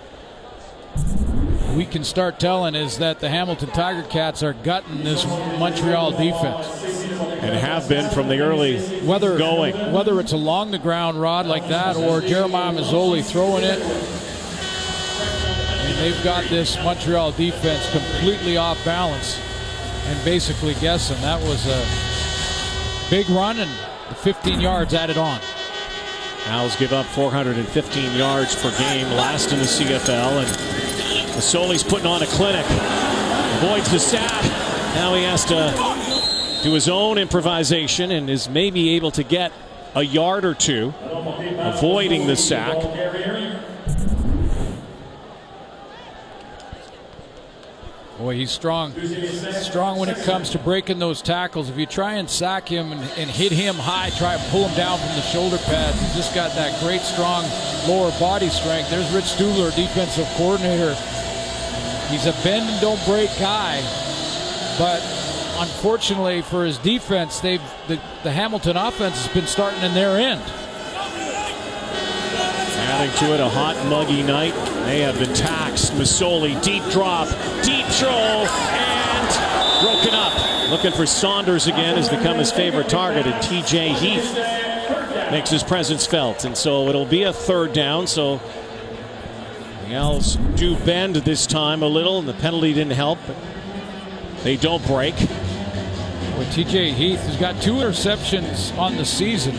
we can start telling, is that the Hamilton Tiger Cats are gutting this Montreal defense. And have been from the early going. Whether it's along the ground, Rod, like that, or Jeremiah Masoli throwing it. And they've got this Montreal defense completely off balance and basically guessing. That was a big run and 15 yards added on. Owls give up 415 yards per game, last in the CFL, and Masoli's putting on a clinic. Avoids the sack. Now he has to do his own improvisation and is maybe able to get a yard or two, avoiding the sack. Boy, he's strong. Strong when it comes to breaking those tackles. If you try and sack him and hit him high, try and pull him down from the shoulder pads, he's just got that great, strong lower body strength. There's Rich Stubler, defensive coordinator. He's a bend and don't break guy, but unfortunately for his defense, the Hamilton offense has been starting in their end. Adding to it a hot, muggy night. They have been taxed. Masoli, deep drop, deep throw, and broken up. Looking for Saunders again, has become his favorite target, and T.J. Heath makes his presence felt. And so it'll be a third down. So the Owls do bend this time a little, and the penalty didn't help, but they don't break. Well, T.J. Heath has got 2 interceptions on the season.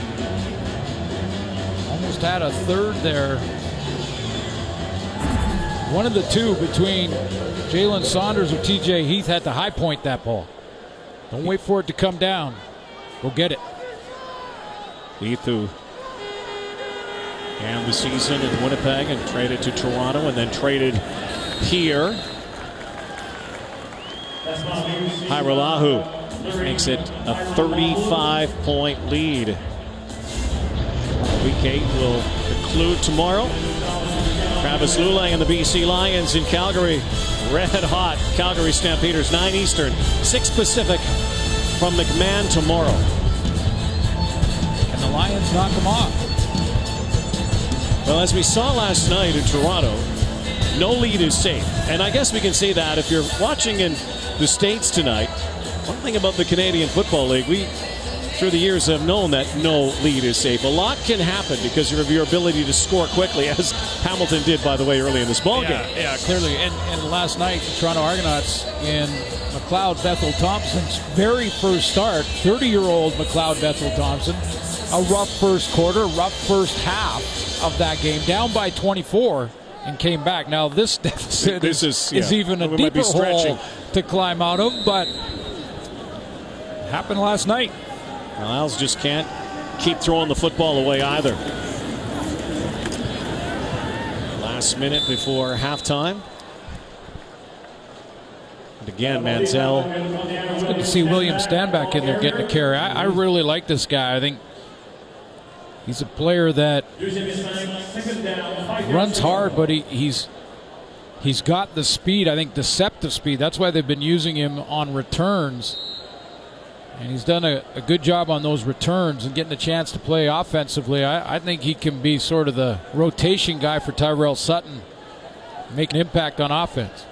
Almost had a third there. One of the 2 between Jalen Saunders or T.J. Heath had to high point that ball. Don't wait for it to come down. Go get it. Heath, who began the season in Winnipeg and traded to Toronto and then traded here. Hairolahu makes it a 35-point lead. Week 8 will conclude tomorrow. Travis Lulay and the BC Lions in Calgary. Red hot. Calgary Stampeders, 9 Eastern, 6 Pacific from McMahon tomorrow. Can the Lions knock them off? Well, as we saw last night in Toronto, no lead is safe. And I guess we can say that if you're watching in the States tonight, one thing about the Canadian Football League, we through the years have known that no lead is safe. A lot can happen because of your ability to score quickly, as Hamilton did, by the way, early in this ballgame. Yeah, clearly. And last night, the Toronto Argonauts in McLeod Bethel Thompson's very first start, 30-year-old McLeod Bethel Thompson, a rough first quarter, rough first half of that game, down by 24, and came back. Now this deficit is even a deeper hole to climb out of, but it happened last night. Niles just can't keep throwing the football away either. Last minute before halftime. And again, Manziel. It's good to see William Stanback in there getting a carry. I really like this guy. I think he's a player that runs hard, but he's got the speed, I think deceptive speed. That's why they've been using him on returns. And he's done a good job on those returns and getting a chance to play offensively. I think he can be sort of the rotation guy for Tyrell Sutton, make an impact on offense.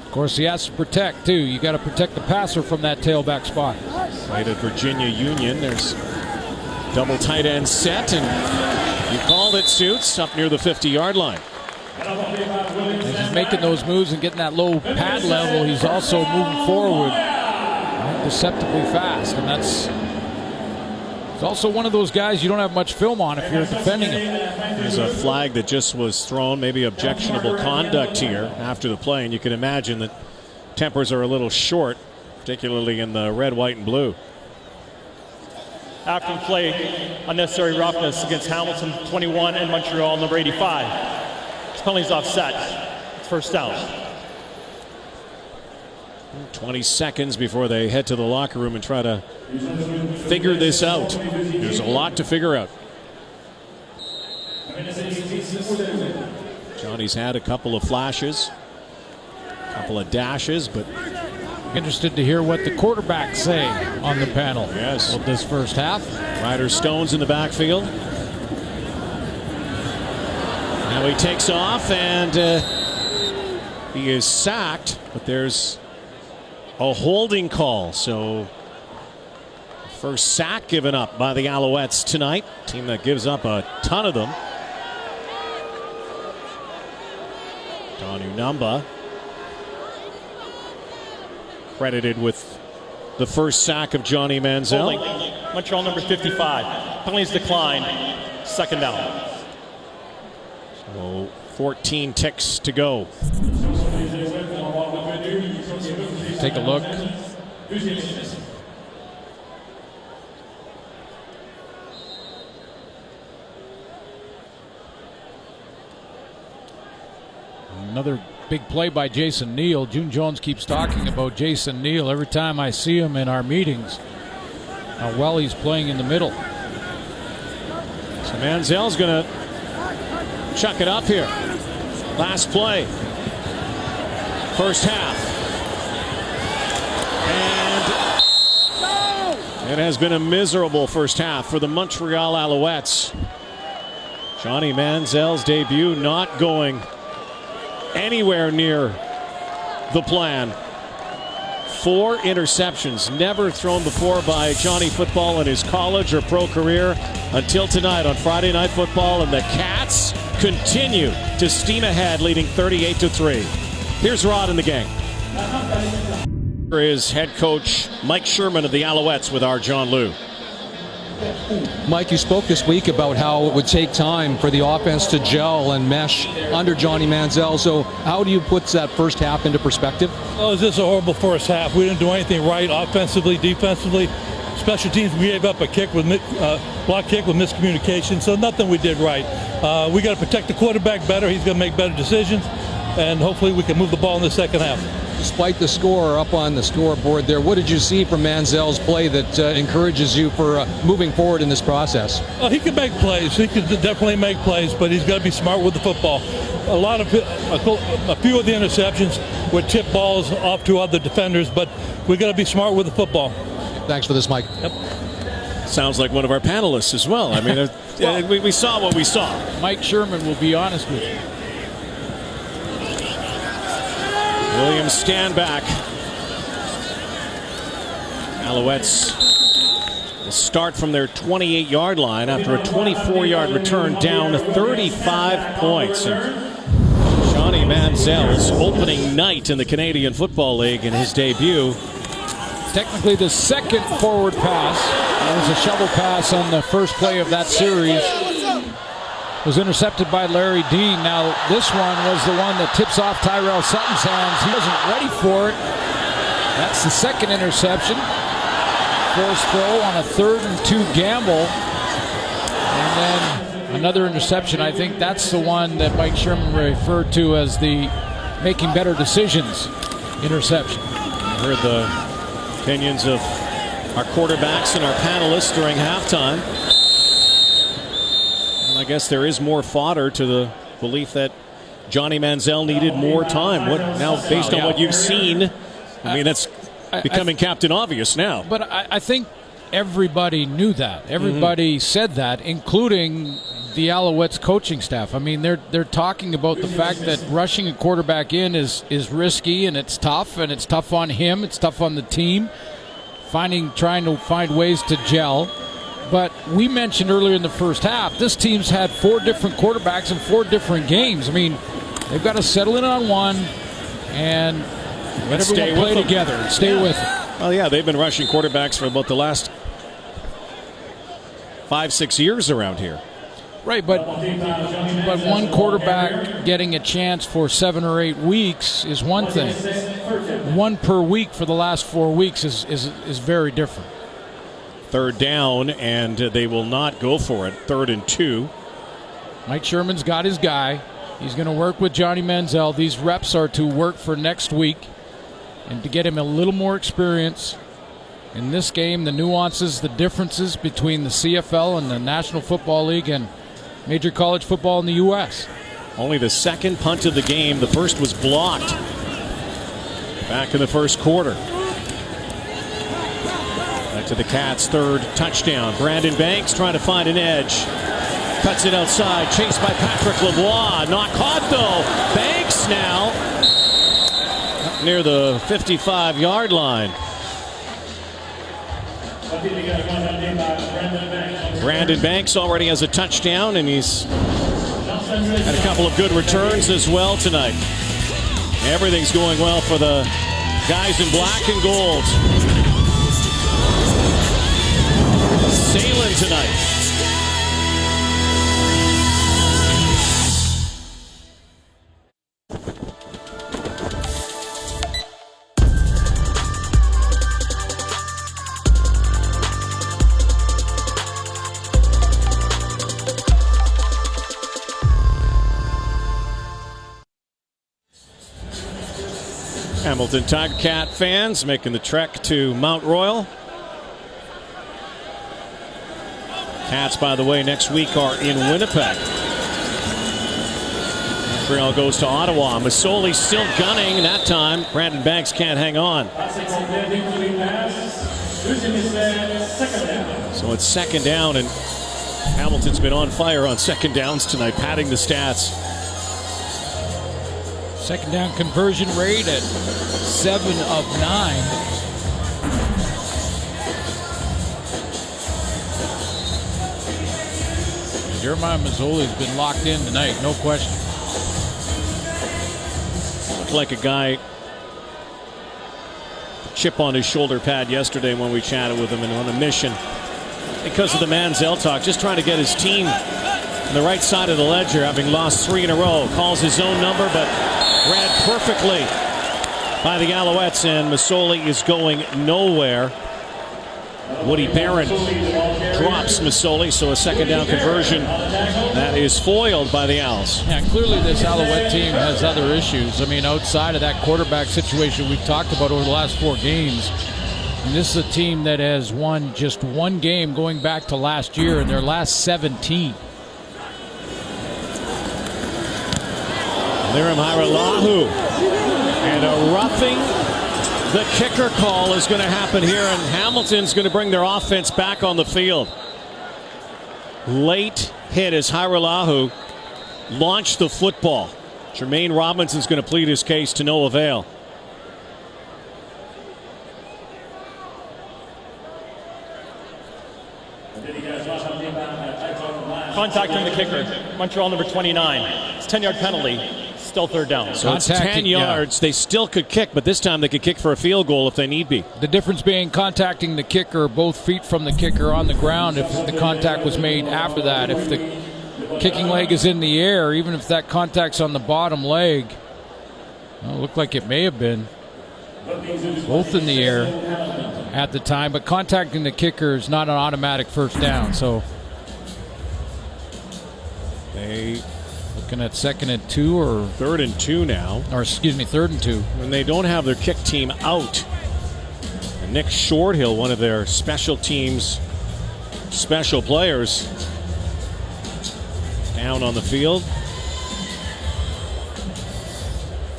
Of course, he has to protect, too. You got to protect the passer from that tailback spot. Right at Virginia Union, there's double tight end set, and you called it, Suits, up near the 50-yard line. As he's making those moves and getting that low pad level, he's also moving forward deceptively fast, and it's also one of those guys you don't have much film on if you're defending him. There's a flag that just was thrown, maybe objectionable conduct here after the play, and you can imagine that tempers are a little short, particularly in the red, white, and blue. After the play, unnecessary roughness against Hamilton 21 and Montreal number 85. This penalty's offset. It's first down. 20 seconds before they head to the locker room and try to figure this out. There's a lot to figure out. Johnny's had a couple of flashes, a couple of dashes, but interested to hear what the quarterbacks say on the panel. Yes. Of this first half. Ryder Stone's in the backfield. Now he takes off, and he is sacked, but there's a holding call. So first sack given up by the Alouettes tonight. Team that gives up a ton of them. Don Unumba credited with the first sack of Johnny Manziel. Holding. Montreal number 55. Penalties declined. Second down. So 14 ticks to go. Take a look. Another big play by Jason Neal. June Jones keeps talking about Jason Neal every time I see him in our meetings, how well he's playing in the middle. So Manziel's going to chuck it up here. Last play. First half. And it has been a miserable first half for the Montreal Alouettes. Johnny Manziel's debut not going anywhere near the plan. 4 interceptions, never thrown before by Johnny football in his college or pro career until tonight on Friday Night Football, and the Cats continue to steam ahead, leading 38-3. Here's Rod and the gang. Here is head coach Mike Sherman of the Alouettes with our John Liu. Mike, you spoke this week about how it would take time for the offense to gel and mesh under Johnny Manziel. So how do you put that first half into perspective? Well, it was just a horrible first half. We didn't do anything right offensively, defensively. Special teams, we gave up a kick with block kick with miscommunication, so nothing we did right. We got to protect the quarterback better. He's going to make better decisions, and hopefully we can move the ball in the second half. Despite the score up on the scoreboard there, what did you see from Manziel's play that encourages you for moving forward in this process? Well, he can make plays. He can definitely make plays, but he's got to be smart with the football. A few of the interceptions would tip balls off to other defenders, but we got to be smart with the football. Thanks for this, Mike. Yep. Sounds like one of our panelists as well. I mean, we saw what we saw. Mike Sherman will be honest with you. William Stanback. Alouettes will start from their 28-yard line after a 24-yard return, down 35 points. And Johnny Manziel's opening night in the Canadian Football League in his debut technically the second forward pass. That was a shovel pass on the first play of that series. Was intercepted by Larry Dean. Now this one was the one that tips off Tyrell Sutton's hands. He wasn't ready for it. That's the second interception. Forced throw on a 3rd and 2 gamble. And then another interception. I think that's the one that Mike Sherman referred to as the making better decisions interception. I heard the opinions of our quarterbacks and our panelists during halftime. And I guess there is more fodder to the belief that Johnny Manziel needed more time. What now, based on what you've seen, I mean, that's becoming captain obvious now. But I think everybody knew that. Everybody said that, including the Alouettes coaching staff. I mean, they're talking about the fact that rushing a quarterback in is risky, and it's tough on him, it's tough on the team, trying to find ways to gel. But we mentioned earlier in the first half, this team's had 4 different quarterbacks in 4 different games. I mean, they've got to settle in on one and let everyone play together and stay with it. Well, yeah, they've been rushing quarterbacks for about the last 5-6 years around here. Right, but one quarterback getting a chance for 7 or 8 weeks is one thing. One per week for the last 4 weeks is very different. 3rd down, and they will not go for it. 3rd and 2. Mike Sherman's got his guy. He's going to work with Johnny Manziel. These reps are to work for next week and to get him a little more experience in this game, the nuances, the differences between the CFL and the National Football League and Major College Football in the U.S. Only the second punt of the game. The first was blocked back in the first quarter. Back to the Cats' 3rd touchdown. Brandon Banks trying to find an edge. Cuts it outside. Chased by Patrick Lavoie. Not caught, though. Banks now up near the 55-yard line. Brandon Banks already has a touchdown, and he's had a couple of good returns as well tonight. Everything's going well for the guys in black and gold. Sailing tonight. Hamilton Tiger Cat fans making the trek to Mount Royal. Cats, by the way, next week are in Winnipeg. Montreal goes to Ottawa. Masoli still gunning that time. Brandon Banks can't hang on. So it's 2nd down, and Hamilton's been on fire on 2nd downs tonight, padding the stats. 2nd down conversion rate at 7 of 9. Jeremiah Mazzoli's been locked in tonight, no question. Looked like a guy, chip on his shoulder pad yesterday when we chatted with him, and on a mission because of the Manziel talk, just trying to get his team on the right side of the ledger, having lost 3 in a row. Calls his own number, but read perfectly by the Alouettes, and Masoli is going nowhere. Woody Barron drops Masoli, so a 2nd down conversion that is foiled by the Owls. Yeah, clearly this Alouette team has other issues. I mean, outside of that quarterback situation we've talked about over the last 4 games, and this is a team that has won just 1 game going back to last year in their last 17. Lirim Hajrullahu, and a roughing the kicker call is going to happen here, and Hamilton's going to bring their offense back on the field. Late hit as Hajrullahu launched the football. Jermaine Robinson's going to plead his case to no avail. Contact on the kicker. Montreal number 29. It's 10-yard penalty. Still third down. So it's 10 yards. Yeah. They still could kick, but this time they could kick for a field goal if they need be. The difference being contacting the kicker, both feet from the kicker on the ground, if the contact was made after that. If the kicking leg is in the air, even if that contact's on the bottom leg, well, it looked like it may have been both in the air at the time, but contacting the kicker is not an automatic first down. So They looking at 2nd and 2 or 3rd and 2 now. Or excuse me, 3rd and 2. And they don't have their kick team out. And Nick Shorthill, one of their special teams, special players, down on the field.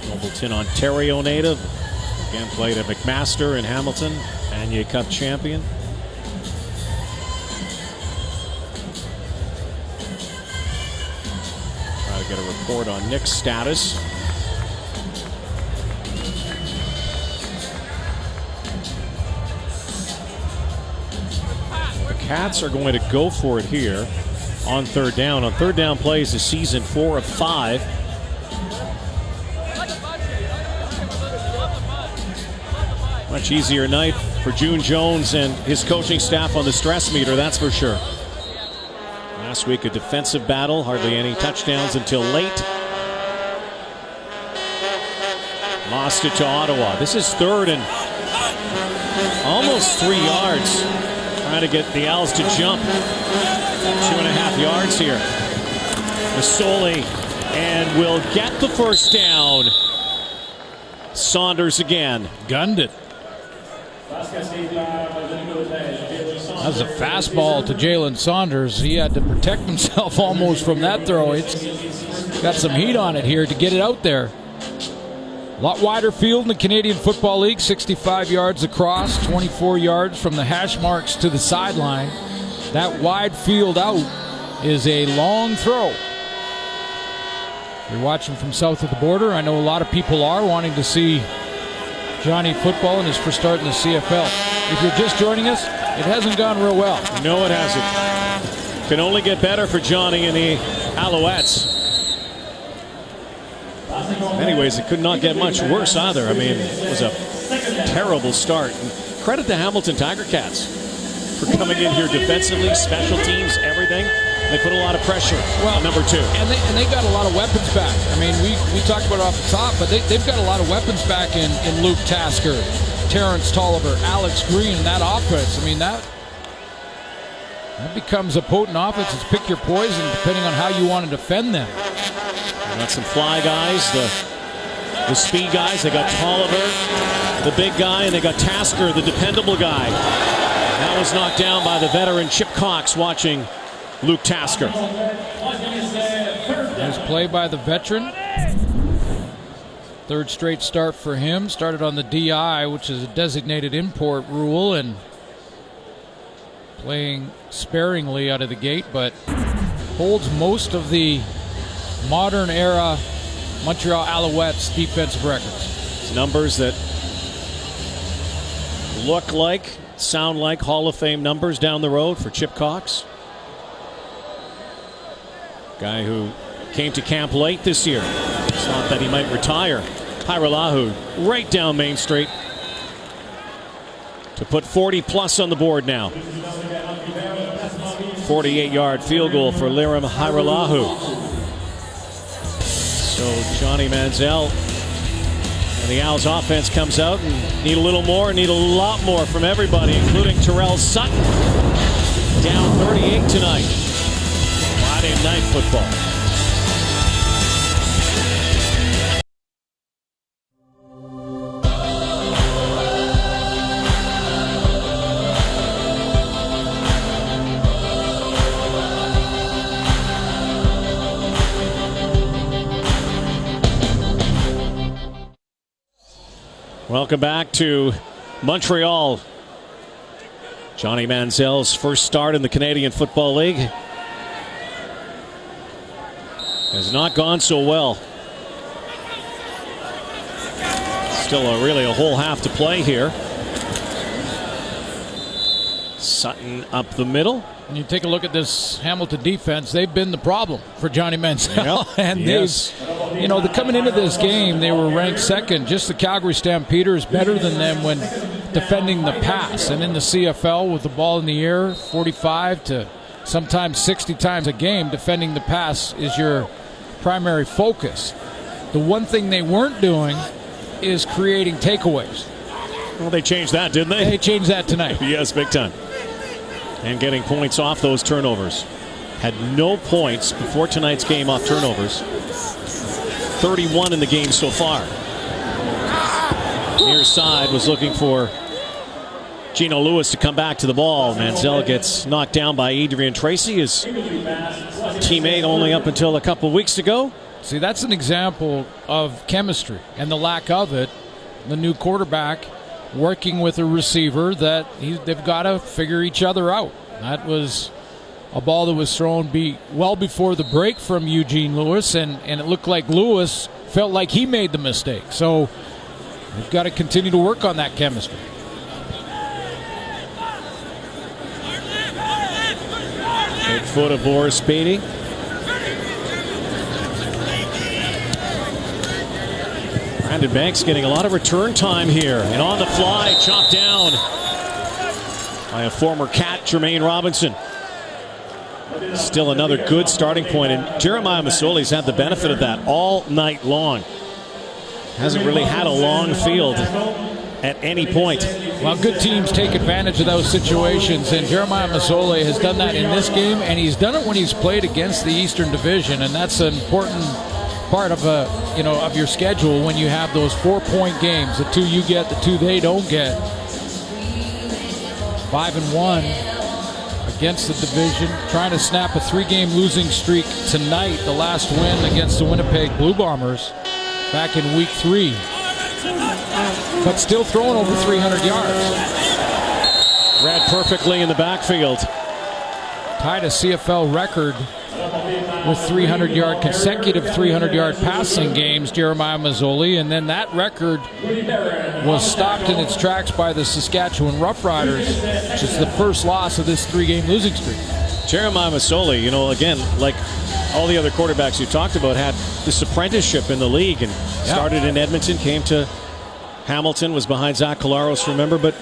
Nobleton, Ontario native. Again, played at McMaster in Hamilton, Vanier Cup champion. Try to get a report on Nick's status. The Cats are going to go for it here on 3rd down. On 3rd down plays this season, 4 of 5. Much easier night for June Jones and his coaching staff on the stress meter, that's for sure. Last week a defensive battle, hardly any touchdowns until late. Lost it to Ottawa. This is 3rd and almost 3 yards. Trying to get the Owls to jump. 2.5 yards here. Masoli and will get the first down. Saunders again. Gunned it. That was a fastball to Jalen Saunders. He had to protect himself almost from that throw. It's got some heat on it here to get it out there. A lot wider field in the Canadian Football League, 65 yards across, 24 yards from the hash marks to the sideline. That wide field out is a long throw. If you're watching from south of the border, I know a lot of people are wanting to see Johnny football in his first start in the CFL. If you're just joining us, it hasn't gone real well. No, it hasn't. Can only get better for Johnny and the Alouettes. In many ways, it could not get much worse either. I mean, it was a terrible start. And credit the Hamilton Tiger Cats for coming in here defensively, special teams, everything. They put a lot of pressure on number 2. And they got a lot of weapons back. I mean, we talked about it off the top, but they've got a lot of weapons back in Luke Tasker, Terrence Tolliver, Alex Green, and that offense. I mean, that becomes a potent offense. It's pick your poison depending on how you want to defend them. They got some fly guys, the speed guys. They got Tolliver, the big guy, and they got Tasker, the dependable guy. That was knocked down by the veteran Chip Cox watching Luke Tasker. Nice play by the veteran. 3rd straight start for him. Started on the DI, which is a designated import rule, and playing sparingly out of the gate, but holds most of the modern era Montreal Alouettes defensive records. It's numbers that look like, sound like Hall of Fame numbers down the road for Chip Cox. Guy who came to camp late this year. Thought that he might retire. Hairolahu right down Main Street to put 40 plus on the board now. 48-yard field goal for Liram Hairolahu. So Johnny Manziel and the Owls offense comes out and need a little more, need a lot more from everybody, including Terrell Sutton. Down 38 tonight. Friday night football. Welcome back to Montreal. Johnny Manziel's first start in the Canadian Football League has not gone so well. Still really a whole half to play here. Sutton up the middle. And you take a look at this Hamilton defense, they've been the problem for Johnny Manziel. Yep. And they're coming into this game, they were ranked second. Just the Calgary Stampeders better than them when defending the pass. And in the CFL with the ball in the air, 45 to sometimes 60 times a game, defending the pass is your primary focus. The one thing they weren't doing is creating takeaways. Well, they changed that, didn't they? They changed that tonight. Yes, big time. And getting points off those turnovers. Had no points before tonight's game off turnovers. 31 in the game so far. Near side was looking for Gino Lewis to come back to the ball. Manziel gets knocked down by Adrian Tracy, his teammate only up until a couple weeks ago. See, that's an example of chemistry and the lack of it. The new quarterback working with a receiver that they've got to figure each other out. That was a ball that was thrown well before the break from Eugene Lewis, and it looked like Lewis felt like he made the mistake. So they've got to continue to work on that chemistry. Big foot of Boris Beatty. Brandon Banks getting a lot of return time here. And on the fly, chopped down by a former Cat, Jermaine Robinson. Still another good starting point. And Jeremiah Masoli's had the benefit of that all night long. Hasn't really had a long field at any point. Well, good teams take advantage of those situations, and Jeremiah Masoli has done that in this game, and he's done it when he's played against the Eastern Division, and that's an important part of of your schedule when you have those 4-point games. The 2 you get, the 2 they don't get. 5-1 against the division, trying to snap a 3-game losing streak tonight. The last win against the Winnipeg Blue Bombers back in week 3, but still throwing over 300 yards. Read perfectly in the backfield. Tied a CFL record with 300-yard consecutive 300-yard passing games, Jeremiah Masoli, and then that record was stopped in its tracks by the Saskatchewan Roughriders, which is the first loss of this 3-game losing streak. Jeremiah Masoli, again, like all the other quarterbacks you talked about, had this apprenticeship in the league and started in Edmonton, came to Hamilton, was behind Zach Collaros, remember, but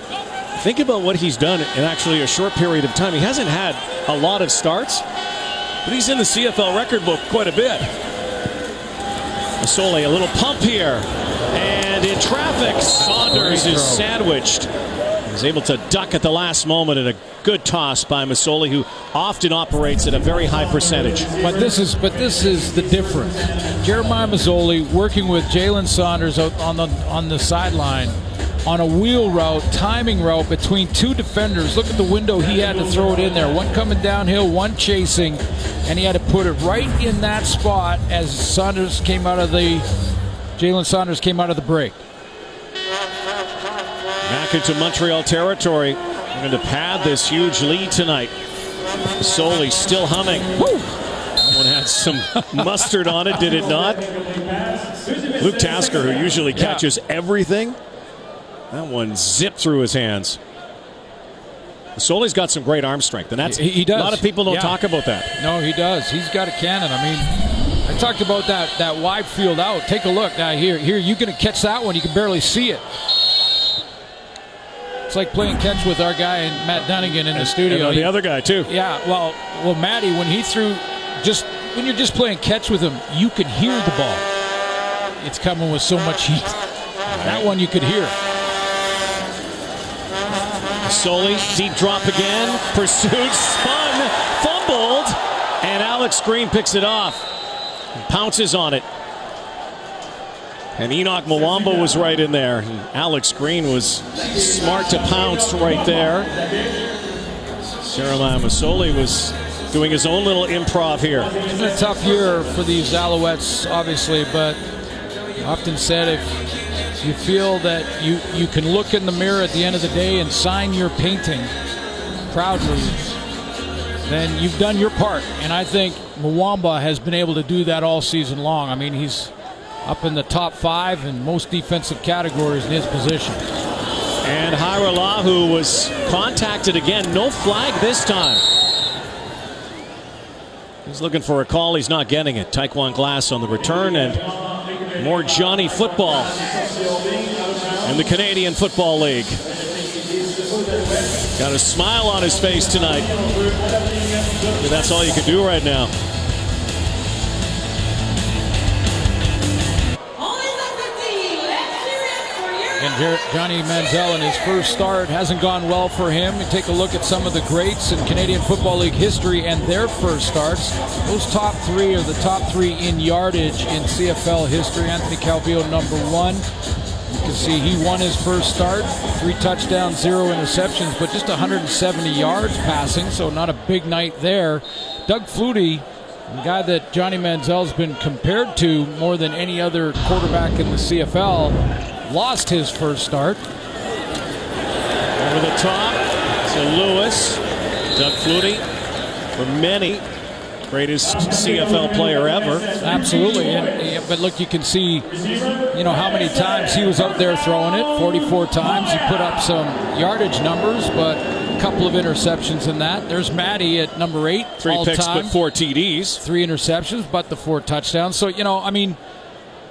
think about what he's done in actually a short period of time. He hasn't had a lot of starts, but he's in the CFL record book quite a bit. Masoli, a little pump here, and in traffic, Saunders is sandwiched. He's able to duck at the last moment, and a good toss by Masoli, who often operates at a very high percentage. But this is the difference. Jeremiah Masoli working with Jalen Saunders out on the sideline on a wheel route, timing route between 2 defenders. Look at the window he had to throw it in there. One coming downhill, one chasing, and he had to put it right in that spot as Jalen Saunders came out of the break. Back into Montreal territory. Going to pad this huge lead tonight. Masoli still humming. Woo! That one had some mustard on it, did it not? Luke Tasker, who usually catches everything, that one zipped through his hands. Masoli's got some great arm strength, and he does. A lot of people don't talk about that. No, he does. He's got a cannon. I mean, I talked about that wide field out. Take a look now. Here, you're going to catch that one. You can barely see it. It's like playing catch with our guy Matt Dunnigan in the studio. And the other guy too. Yeah, well, Matty, when he threw, when you're just playing catch with him, you can hear the ball. It's coming with so much heat. That one you could hear. Masoli, deep drop again, pursued, spun, fumbled, and Alex Green picks it off. Pounces on it. And Enoch Mwamba was right in there. And Alex Green was smart to pounce right there. Jeremiah Masoli was doing his own little improv here. It's been a tough year for these Alouettes, obviously, but often said if you feel that you can look in the mirror at the end of the day and sign your painting proudly, then you've done your part. And I think Mwamba has been able to do that all season long. I mean, he's up in the top 5 in most defensive categories in his position. And Hiralahu was contacted again. No flag this time. He's looking for a call. He's not getting it. Taekwon Glass on the return, and more Johnny football in the Canadian Football League. Got a smile on his face tonight. But that's all you can do right now. And Johnny Manziel in his first start hasn't gone well for him. You take a look at some of the greats in Canadian Football League history and their first starts. Those top three are the top three in yardage in CFL history. Anthony Calvillo, #1. You can see he won his first start. 3 touchdowns, 0 interceptions, but just 170 yards passing, so not a big night there. Doug Flutie, the guy that Johnny Manziel's been compared to more than any other quarterback in the CFL, lost his first start. Over the top to Lewis. Doug Flutie, for many, greatest CFL player ever. Absolutely. But look, you can see, how many times he was out there throwing it. 44 times. He put up some yardage numbers, but a couple of interceptions in that. There's Matty at #8. 3 picks, but 4 TDs. 3 interceptions, but the 4 touchdowns. So,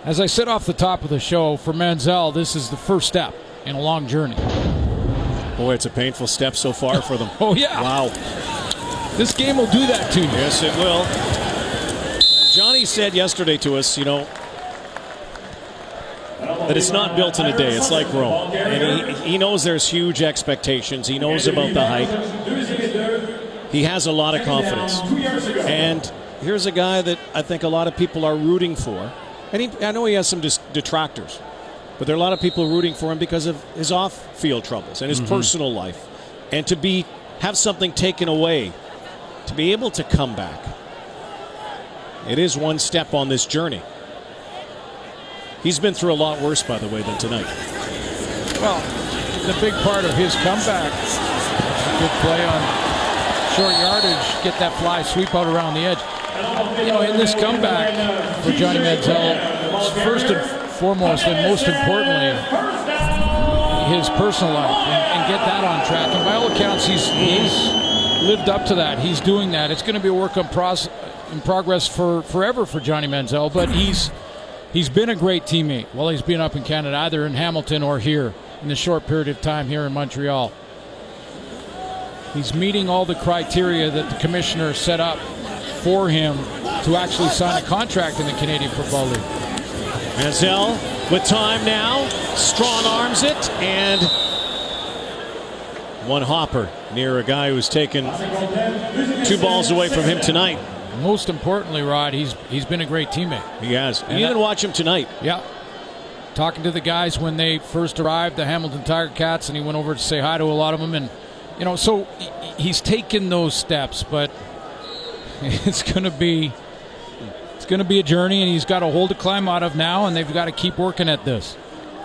as I said off the top of the show, for Manziel, this is the first step in a long journey. Boy, it's a painful step so far for them. Oh, yeah. Wow. This game will do that to you. Yes, it will. Johnny said yesterday to us, that it's not built in a day. It's like Rome. And he knows there's huge expectations. He knows about the hype. He has a lot of confidence. And here's a guy that I think a lot of people are rooting for. And I know he has some detractors, but there are a lot of people rooting for him because of his off-field troubles and his personal life. And to have something taken away, to be able to come back, it is one step on this journey. He's been through a lot worse, by the way, than tonight. Well, the big part of his comeback, a good play on short yardage, get that fly sweep out around the edge. In this comeback for Johnny Manziel, first and foremost and most importantly, his personal life and get that on track. And by all accounts, he's lived up to that. He's doing that. It's going to be a work in progress for forever for Johnny Manziel, but he's been a great teammate while he's been up in Canada, either in Hamilton or here in the short period of time here in Montreal. He's meeting all the criteria that the commissioner set up for him to actually sign a contract in the Canadian Football League. Manziel with time now, strong arms it, and one hopper near a guy who's taken 2 balls away from him tonight. Most importantly, Rod, he's been a great teammate. He has. You even watch him tonight. Yeah. Talking to the guys when they first arrived, the Hamilton Tiger Cats, and he went over to say hi to a lot of them. And, so he's taken those steps, but it's going to be a journey, and he's got a hole to climb out of now, and they've got to keep working at this.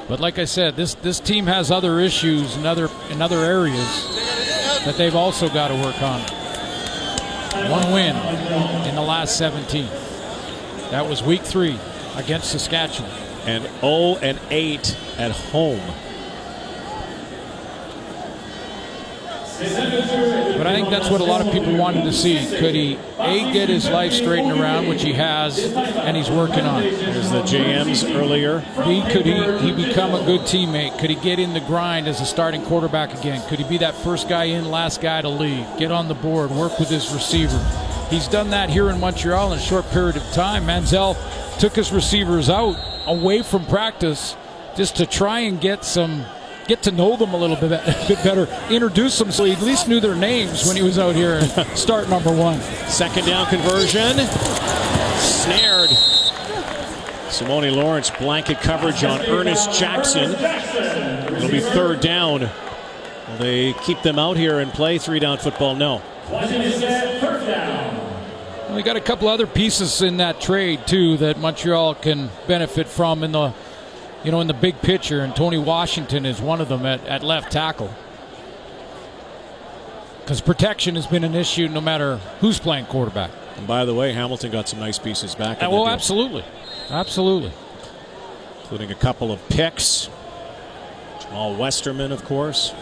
But like I said, this team has other issues in other areas that they've also got to work on. 1 win in the last 17. That was week 3 against Saskatchewan. And 0-8 at home. But I think that's what a lot of people wanted to see. Could he, A, get his life straightened around, which he has, and he's working on. There's the JMs earlier. B, could he become a good teammate? Could he get in the grind as a starting quarterback again? Could he be that first guy in, last guy to leave? Get on the board, work with his receiver. He's done that here in Montreal in a short period of time. Manziel took his receivers out, away from practice, just to try and get to know them a little bit better, introduce them so he at least knew their names when he was out here and start #1. Second down conversion. Snared. Simone Lawrence blanket coverage on Ernest Jackson. It'll be 3rd down. Will they keep them out here and play 3-down football? No. We got a couple other pieces in that trade, too, that Montreal can benefit from in the big picture, and Tony Washington is one of them at left tackle. Because protection has been an issue no matter who's playing quarterback. And by the way, Hamilton got some nice pieces back. Well, absolutely. Absolutely. Including a couple of picks. Jamal Westerman, of course.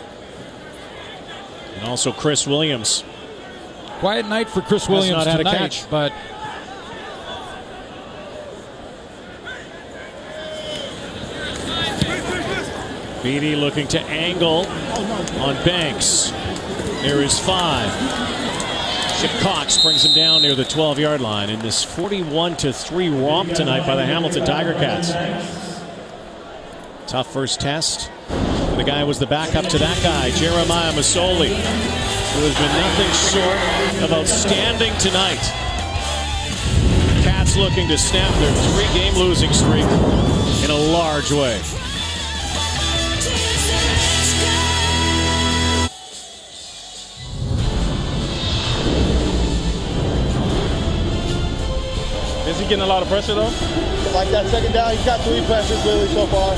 And also Chris Williams. Quiet night for Chris Williams not had a tonight, catch. but Beatty looking to angle on Banks. There is 5. Chip Cox brings him down near the 12-yard line in this 41-3 romp tonight by the Hamilton Tiger Cats. Tough first test. The guy was the backup to that guy, Jeremiah Masoli, who has been nothing short of outstanding tonight. Cats looking to snap their 3-game losing streak in a large way. Is he getting a lot of pressure though? Like that second down, he's got 3 pressures really so far.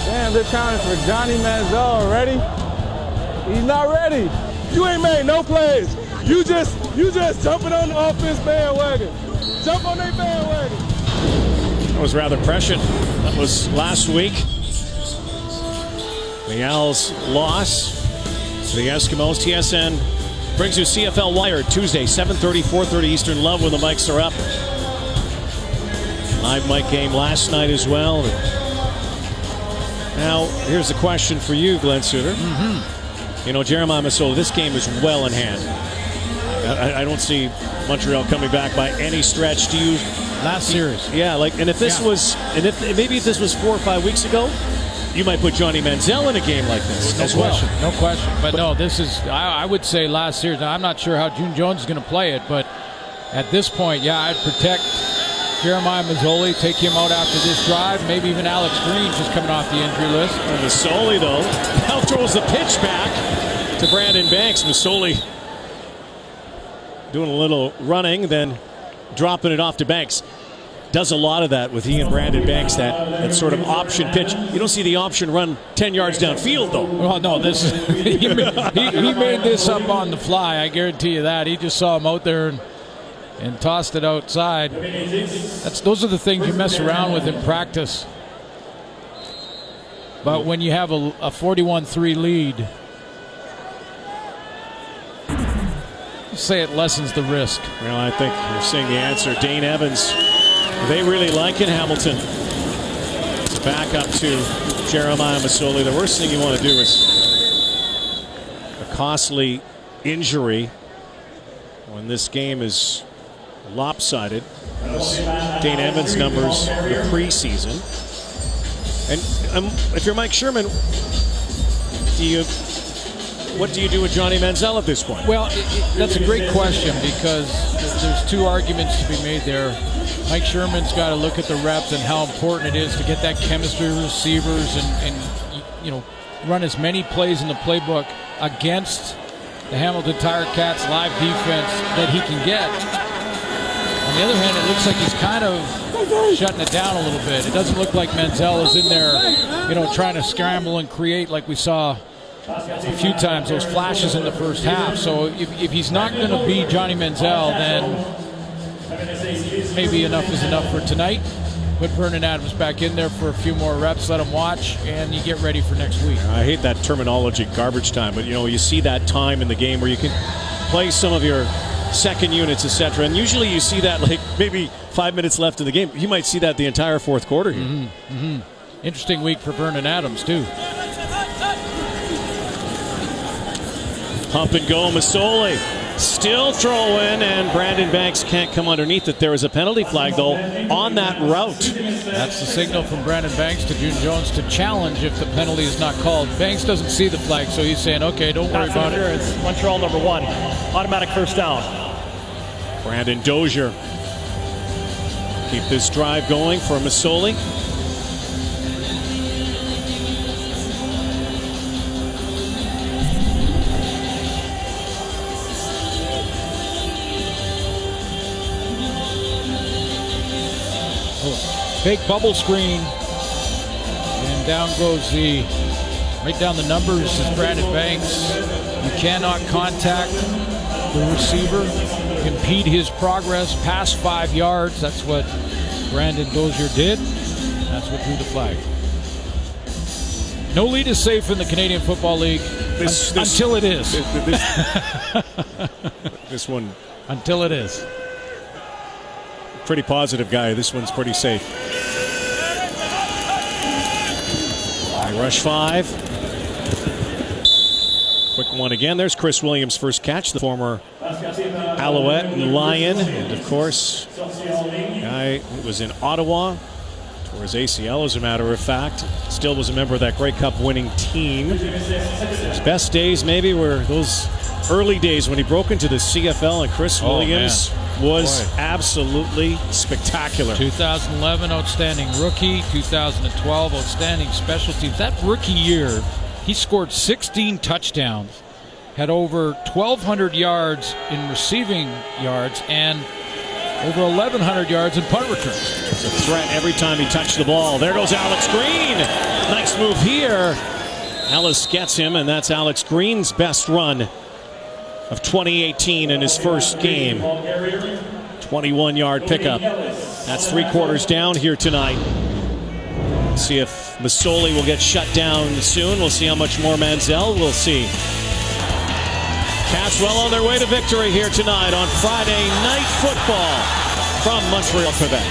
Damn, they're counting for Johnny Manziel already. He's not ready. You ain't made no plays. You just jumping on the offense bandwagon. Jump on their bandwagon. That was rather prescient. That was last week. The Owls loss to the Eskimos. TSN brings you CFL Wired Tuesday, 7:30, 4:30 Eastern. Love when the mics are up. Live mic game last night as well. Now, here's a question for you, Glenn Suter. You know, Jeremiah Masoli, this game is well in hand. I don't see Montreal coming back by any stretch. Do you? last series. Yeah, like, and if this was, and if maybe if this was 4 or 5 weeks ago, you might put Johnny Manziel in a game like this as well. No question. But no, this is, I would say last series. Now, I'm not sure how June Jones is going to play it, but at this point, yeah, I'd protect Jeremiah Masoli, take him out after this drive. Maybe even Alex Green just coming off the injury list. And Masoli, though, now throws the pitch back to Brandon Banks. Masoli doing a little running, then dropping it off to Banks. Does a lot of that with he and Brandon Banks, that sort of option pitch. You don't see the option run 10 yards downfield, though. Well, no, this he made this up on the fly. I guarantee you that. He just saw him out there and tossed it outside. Those are the things you mess around with in practice. But when you have a 41-3 lead, say it lessens the risk. Well, I think you're seeing the answer. Dane Evans, they really like in Hamilton. It's back up to Jeremiah Masoli. The worst thing you want to do is a costly injury when this game is lopsided. Those Dane Evans numbers in the preseason. And if you're Mike Sherman, what do you do with Johnny Manziel at this point? Well, that's a great question, because there's two arguments to be made there. Mike Sherman's got to look at the reps and how important it is to get that chemistry with receivers and you know, run as many plays in the playbook against the Hamilton Tiger Cats live defense that he can get. On the other hand, it looks like he's kind of shutting it down a little bit. It doesn't look like Manziel is in there, you know, trying to scramble and create like we saw a few times, those flashes in the first half. So if he's not going to be Johnny Manziel, then maybe enough is enough for tonight. Put Vernon Adams back in there for a few more reps, let him watch, and you get ready for next week. I hate that terminology, garbage time, but you know, you see that time in the game where you can play some of your second units, etc. And usually you see that like maybe 5 minutes left in the game. You might see that the entire fourth quarter here. Interesting week for Vernon Adams, too. Pump and go, Masoli. Still throwing, and Brandon Banks can't come underneath it. There is a penalty flag, though, on that route. That's the signal from Brandon Banks to June Jones to challenge if the penalty is not called. Banks doesn't see the flag, so he's saying, okay, don't worry about it. It's Montreal #1. Automatic first down. Brandon Dozier. Keep this drive going for Masoli. Fake bubble screen, and down goes right down the numbers is Brandon Banks. You cannot contact the receiver, impede his progress past 5 yards. That's what Brandon Dozier did. That's what drew the flag. No lead is safe in the Canadian Football League. Until it is. This one. Until it is. Pretty positive guy. This one's pretty safe. Rush 5. Quick one again. There's Chris Williams' first catch, the former Alouette and Lion. And, of course, guy who was in Ottawa, tore his ACL, as a matter of fact. Still was a member of that Grey Cup winning team. His best days, maybe, were those early days when he broke into the CFL, and Chris Williams was absolutely spectacular. 2011 outstanding rookie, 2012 outstanding special teams. That rookie year, he scored 16 touchdowns, had over 1,200 yards in receiving yards, and over 1,100 yards in punt returns. It's a threat every time he touched the ball. There goes Alex Green. Nice move here. Ellis gets him, and that's Alex Green's best run of 2018 in his first game. 21-yard pickup. That's 3 quarters down here tonight. See if Masoli will get shut down soon. We'll see how much more Manziel. We'll see. Cats well on their way to victory here tonight on Friday Night Football from Montreal, Quebec.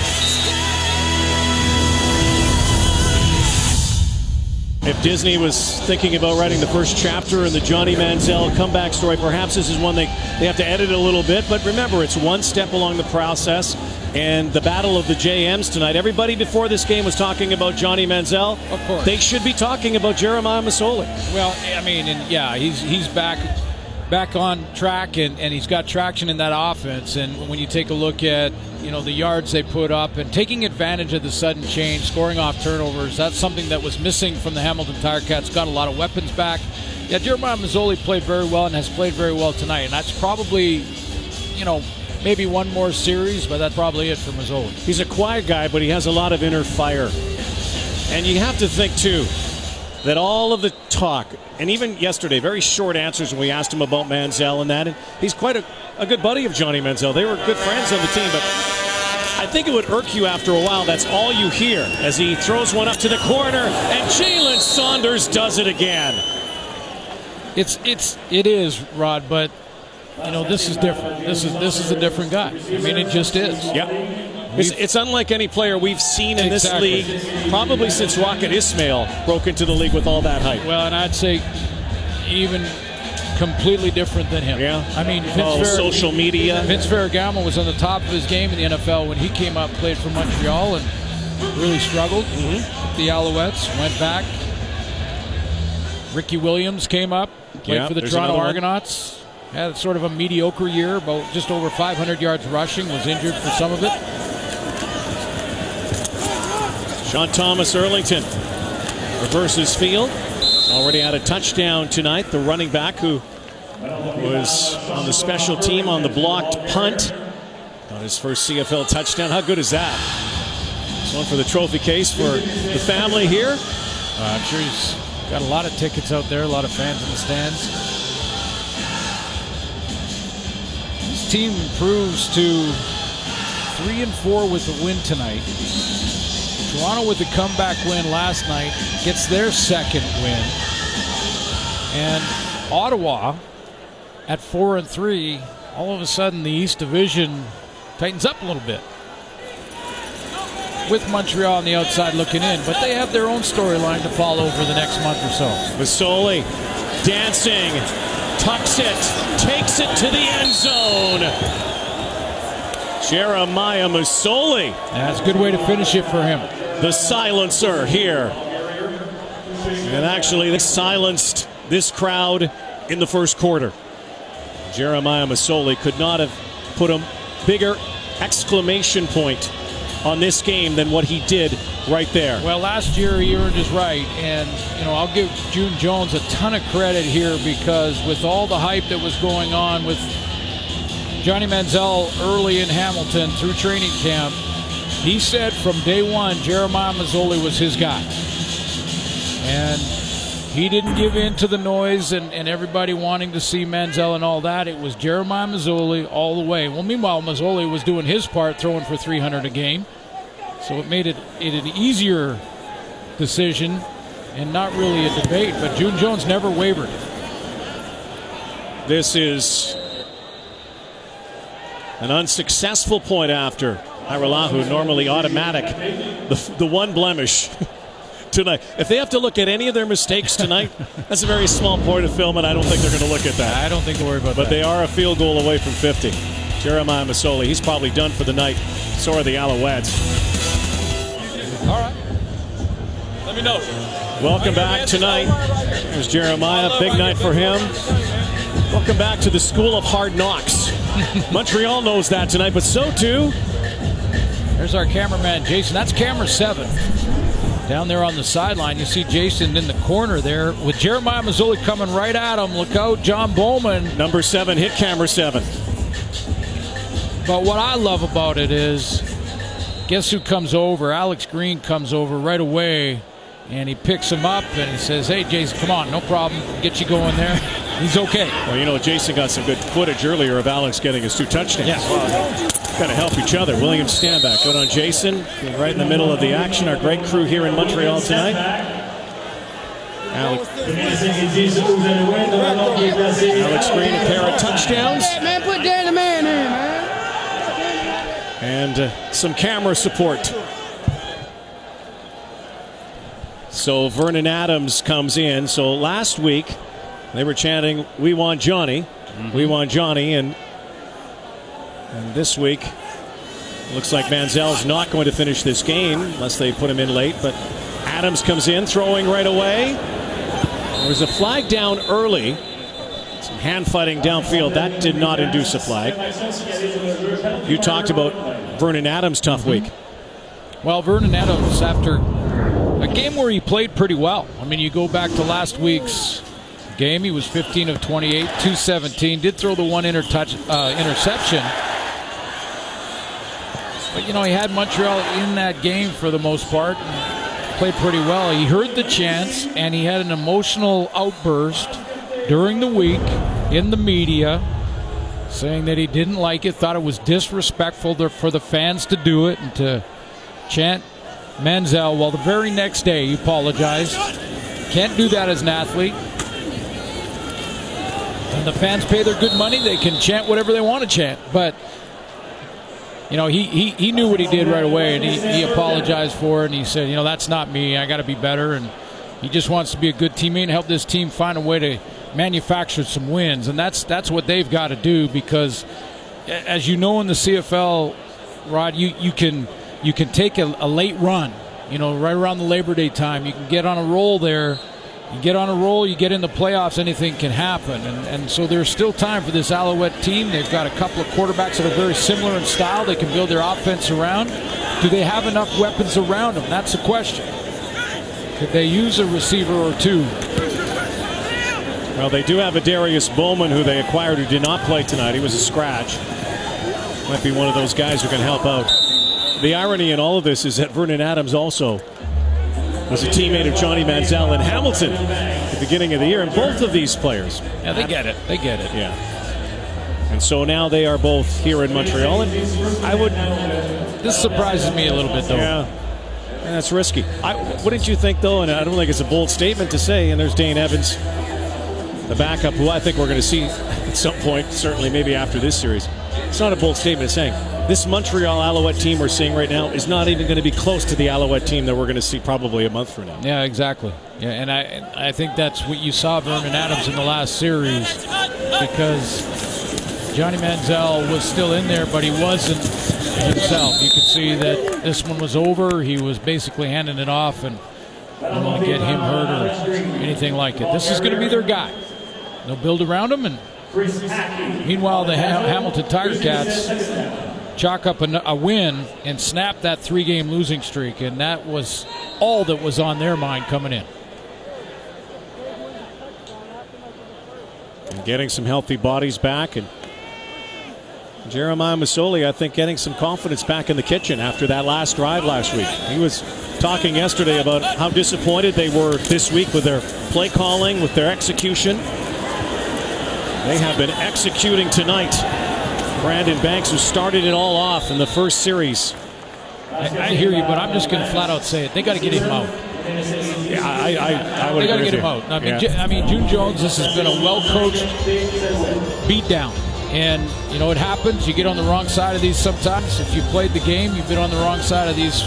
If Disney was thinking about writing the first chapter in the Johnny Manziel comeback story, perhaps this is one they have to edit a little bit. But remember, it's one step along the process. And the battle of the JMs tonight. Everybody before this game was talking about Johnny Manziel. Of course. They should be talking about Jeremiah Masoli. Well, I mean, he's back on track, and he's got traction in that offense. And when you take a look at, the yards they put up and taking advantage of the sudden change, scoring off turnovers, that's something that was missing from the Hamilton Tiger Cats. Got a lot of weapons back. Yeah, Jeremiah Masoli played very well and has played very well tonight. And that's probably, maybe one more series, but that's probably it for Masoli. He's a quiet guy, but he has a lot of inner fire. And you have to think, too, that all of the talk, and even yesterday, very short answers when we asked him about Manziel and that, and he's quite a good buddy of Johnny Manziel. They were good friends on the team, but I think it would irk you after a while. That's all you hear as he throws one up to the corner, and Jalen Saunders does it again. It is, Rod, but this is different. This is a different guy. I mean, it just is. Yeah. It's unlike any player we've seen in this league, probably since Rocket Ismail broke into the league with all that hype. Well, and I'd say even completely different than him. Yeah. I mean, social media. Vince Ferragamo was on the top of his game in the NFL when he came up, played for Montreal, and really struggled with the Alouettes. Went back. Ricky Williams came up, played for the Toronto Argonauts. Had sort of a mediocre year, about just over 500 yards rushing, was injured for some of it. Sean Thomas Erlington reverses field. Already had a touchdown tonight. The running back who was on the special team on the blocked punt. Got his first CFL touchdown. How good is that? This one for the trophy case for the family here. I'm sure he's got a lot of tickets out there, a lot of fans in the stands. This team improves to 3-4 with the win tonight. Toronto with the comeback win last night gets their second win. And Ottawa at 4-3, all of a sudden the East Division tightens up a little bit. With Montreal on the outside looking in, but they have their own storyline to follow over the next month or so. Masoli dancing, tucks it, takes it to the end zone. Jeremiah Masoli. That's a good way to finish it for him. The silencer here. And actually, they silenced this crowd in the first quarter. Jeremiah Masoli could not have put a bigger exclamation point on this game than what he did right there. Well, last year he earned his right, and I'll give June Jones a ton of credit here, because with all the hype that was going on with Johnny Manziel early in Hamilton through training camp, he said from day one Jeremiah Masoli was his guy. And he didn't give in to the noise and everybody wanting to see Manziel and all that. It was Jeremiah Masoli all the way. Well, meanwhile, Masoli was doing his part, throwing for 300 a game. So it made it an easier decision and not really a debate. But June Jones never wavered. This is an unsuccessful point after. Haralahu, normally automatic. The one blemish tonight. If they have to look at any of their mistakes tonight, that's a very small point of film, and I don't think they're going to look at that. I don't think they'll worry about that. But they are a field goal away from 50. Jeremiah Masoli, he's probably done for the night. So are the Alouettes. All right. Let me know. Welcome back tonight. There's Jeremiah. Big night for him. Welcome back to the School of Hard Knocks. Montreal knows that tonight, but so too. There's our cameraman, Jason. That's camera 7. Down there on the sideline, you see Jason in the corner there with Jeremiah Masoli coming right at him. Look out, John Bowman. Number 7 hit camera 7. But what I love about it is, guess who comes over? Alex Green comes over right away, and he picks him up and he says, hey, Jason, come on, no problem. Get you going there. He's okay. Well, you know, Jason got some good footage earlier of Alex getting his 2 touchdowns. Yeah. Got to help each other. William Stanback. Good on Jason. Right in the middle of the action. Our great crew here in Montreal tonight. Alex Green, a pair of touchdowns. Man, put Dan the man in, man. And some camera support. So Vernon Adams comes in. So last week they were chanting, "We want Johnny, we want Johnny," and this week looks like Manziel's not going to finish this game unless they put him in late. But Adams comes in, throwing right away. There was a flag down early. Some hand fighting downfield. That did not induce a flag. You talked about Vernon Adams' tough week. Well, Vernon Adams, after a game where he played pretty well. I mean, you go back to last week's game, he was 15 of 28, 217. Did throw the one interception. But, you know, he had Montreal in that game for the most part. And played pretty well. He heard the chants, and he had an emotional outburst during the week in the media, saying that he didn't like it, thought it was disrespectful for the fans to do it and to chant Manziel. Well, the very next day he apologized. Can't do that as an athlete. And the fans pay their good money. They can chant whatever they want to chant. But, you know, he knew what he did right away, and he apologized for it, and he said, you know, that's not me. I got to be better. And he just wants to be a good teammate and help this team find a way to manufacture some wins. And that's what they've got to do, because, as you know, in the CFL, Rod, you can take a late run, you know, right around the Labor Day time. You can get on a roll there. You get on a roll, you get in the playoffs, anything can happen. And so there's still time for this Alouette team. They've got a couple of quarterbacks that are very similar in style. They can build their offense around. Do they have enough weapons around them? That's the question. Could they use a receiver or two? Well, they do have a Darius Bowman who they acquired who did not play tonight. He was a scratch. Might be one of those guys who can help out. The irony in all of this is that Vernon Adams also was a teammate of Johnny Manziel in Hamilton at the beginning of the year, and both of these players. Yeah, they get it. They get it. Yeah. And so now they are both here in Montreal, and this surprises me a little bit, though. Yeah. And that's risky. Wouldn't you think, though, and I don't think it's a bold statement to say, and there's Dane Evans, the backup, who I think we're going to see at some point, certainly maybe after this series. It's not a bold statement saying this Montreal Alouette team we're seeing right now is not even going to be close to the Alouette team that we're going to see probably a month from now. Yeah, exactly. Yeah, and I think that's what you saw Vernon Adams in the last series, because Johnny Manziel was still in there, but he wasn't himself. You could see that this one was over. He was basically handing it off, and don't want to get him hurt or anything like it. This is going to be their guy. They'll build around him, and meanwhile the Hamilton Tiger Cats chalk up a win and snap that 3-game losing streak, and that was all that was on their mind coming in. And getting some healthy bodies back, and Jeremiah Masoli, I think, getting some confidence back in the kitchen after that last drive last week. He was talking yesterday about how disappointed they were this week with their play calling, with their execution. They have been executing tonight. Brandon Banks, who started it all off in the first series. I hear you, but I'm just going to flat out say it. They got to get him out. Yeah, I would They got to agree get him with out. you. I mean, June Jones, this has been a well-coached beatdown. And, you know, it happens. You get on the wrong side of these sometimes. If you played the game, you've been on the wrong side of these,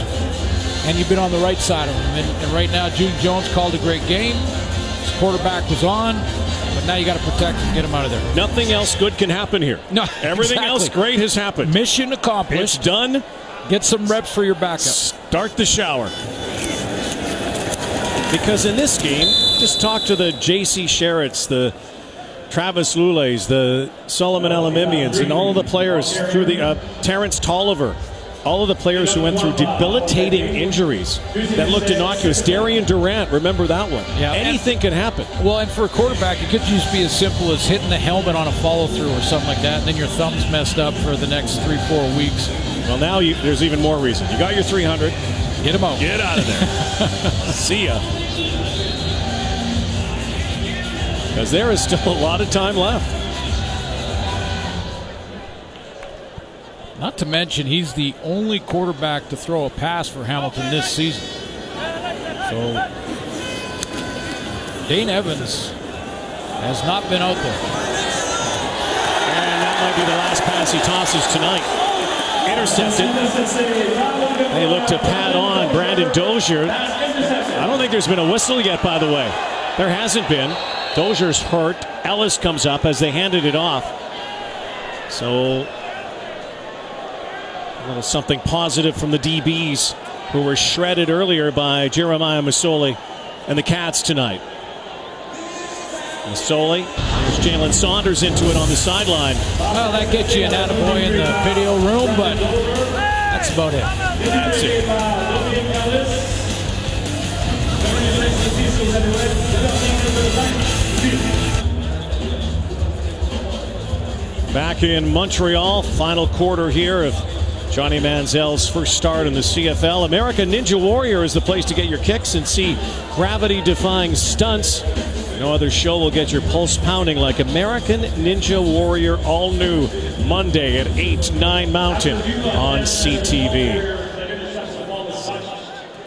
and you've been on the right side of them. And right now, June Jones called a great game. His quarterback was on. But now you got to protect and get him out of there. Nothing else good can happen here. No, everything else great has happened. Mission accomplished. It's done. Get some reps for your backup. Start the shower. Because in this game, just talk to the J.C. Sherritts, the Travis Lule's, the Solomon Alamimians, and all of the players through the Terrence Tolliver. All of the players who went through debilitating injuries that looked innocuous. Darian Durant, remember that one. Yeah, anything can happen. Well, and for a quarterback, it could just be as simple as hitting the helmet on a follow-through or something like that, and then your thumb's messed up for the next 3-4 weeks. Well, now there's even more reason. You got your 300. Get him out. Get out of there. See ya. Because there is still a lot of time left. Not to mention, he's the only quarterback to throw a pass for Hamilton this season. So, Dane Evans has not been out there. And that might be the last pass he tosses tonight. Intercepted. They look to pad on Brandon Dozier. I don't think there's been a whistle yet, by the way. There hasn't been. Dozier's hurt. Ellis comes up as they handed it off. So, a little something positive from the DBs who were shredded earlier by Jeremiah Masoli and the Cats tonight. Masoli, there's Jalen Saunders into it on the sideline. Well, that gets you an attaboy in the video room, but that's about it. That's it. Back in Montreal, final quarter here of Johnny Manziel's first start in the CFL. American Ninja Warrior is the place to get your kicks and see gravity-defying stunts. No other show will get your pulse pounding like American Ninja Warrior, all new Monday at 8, 9 Mountain on CTV.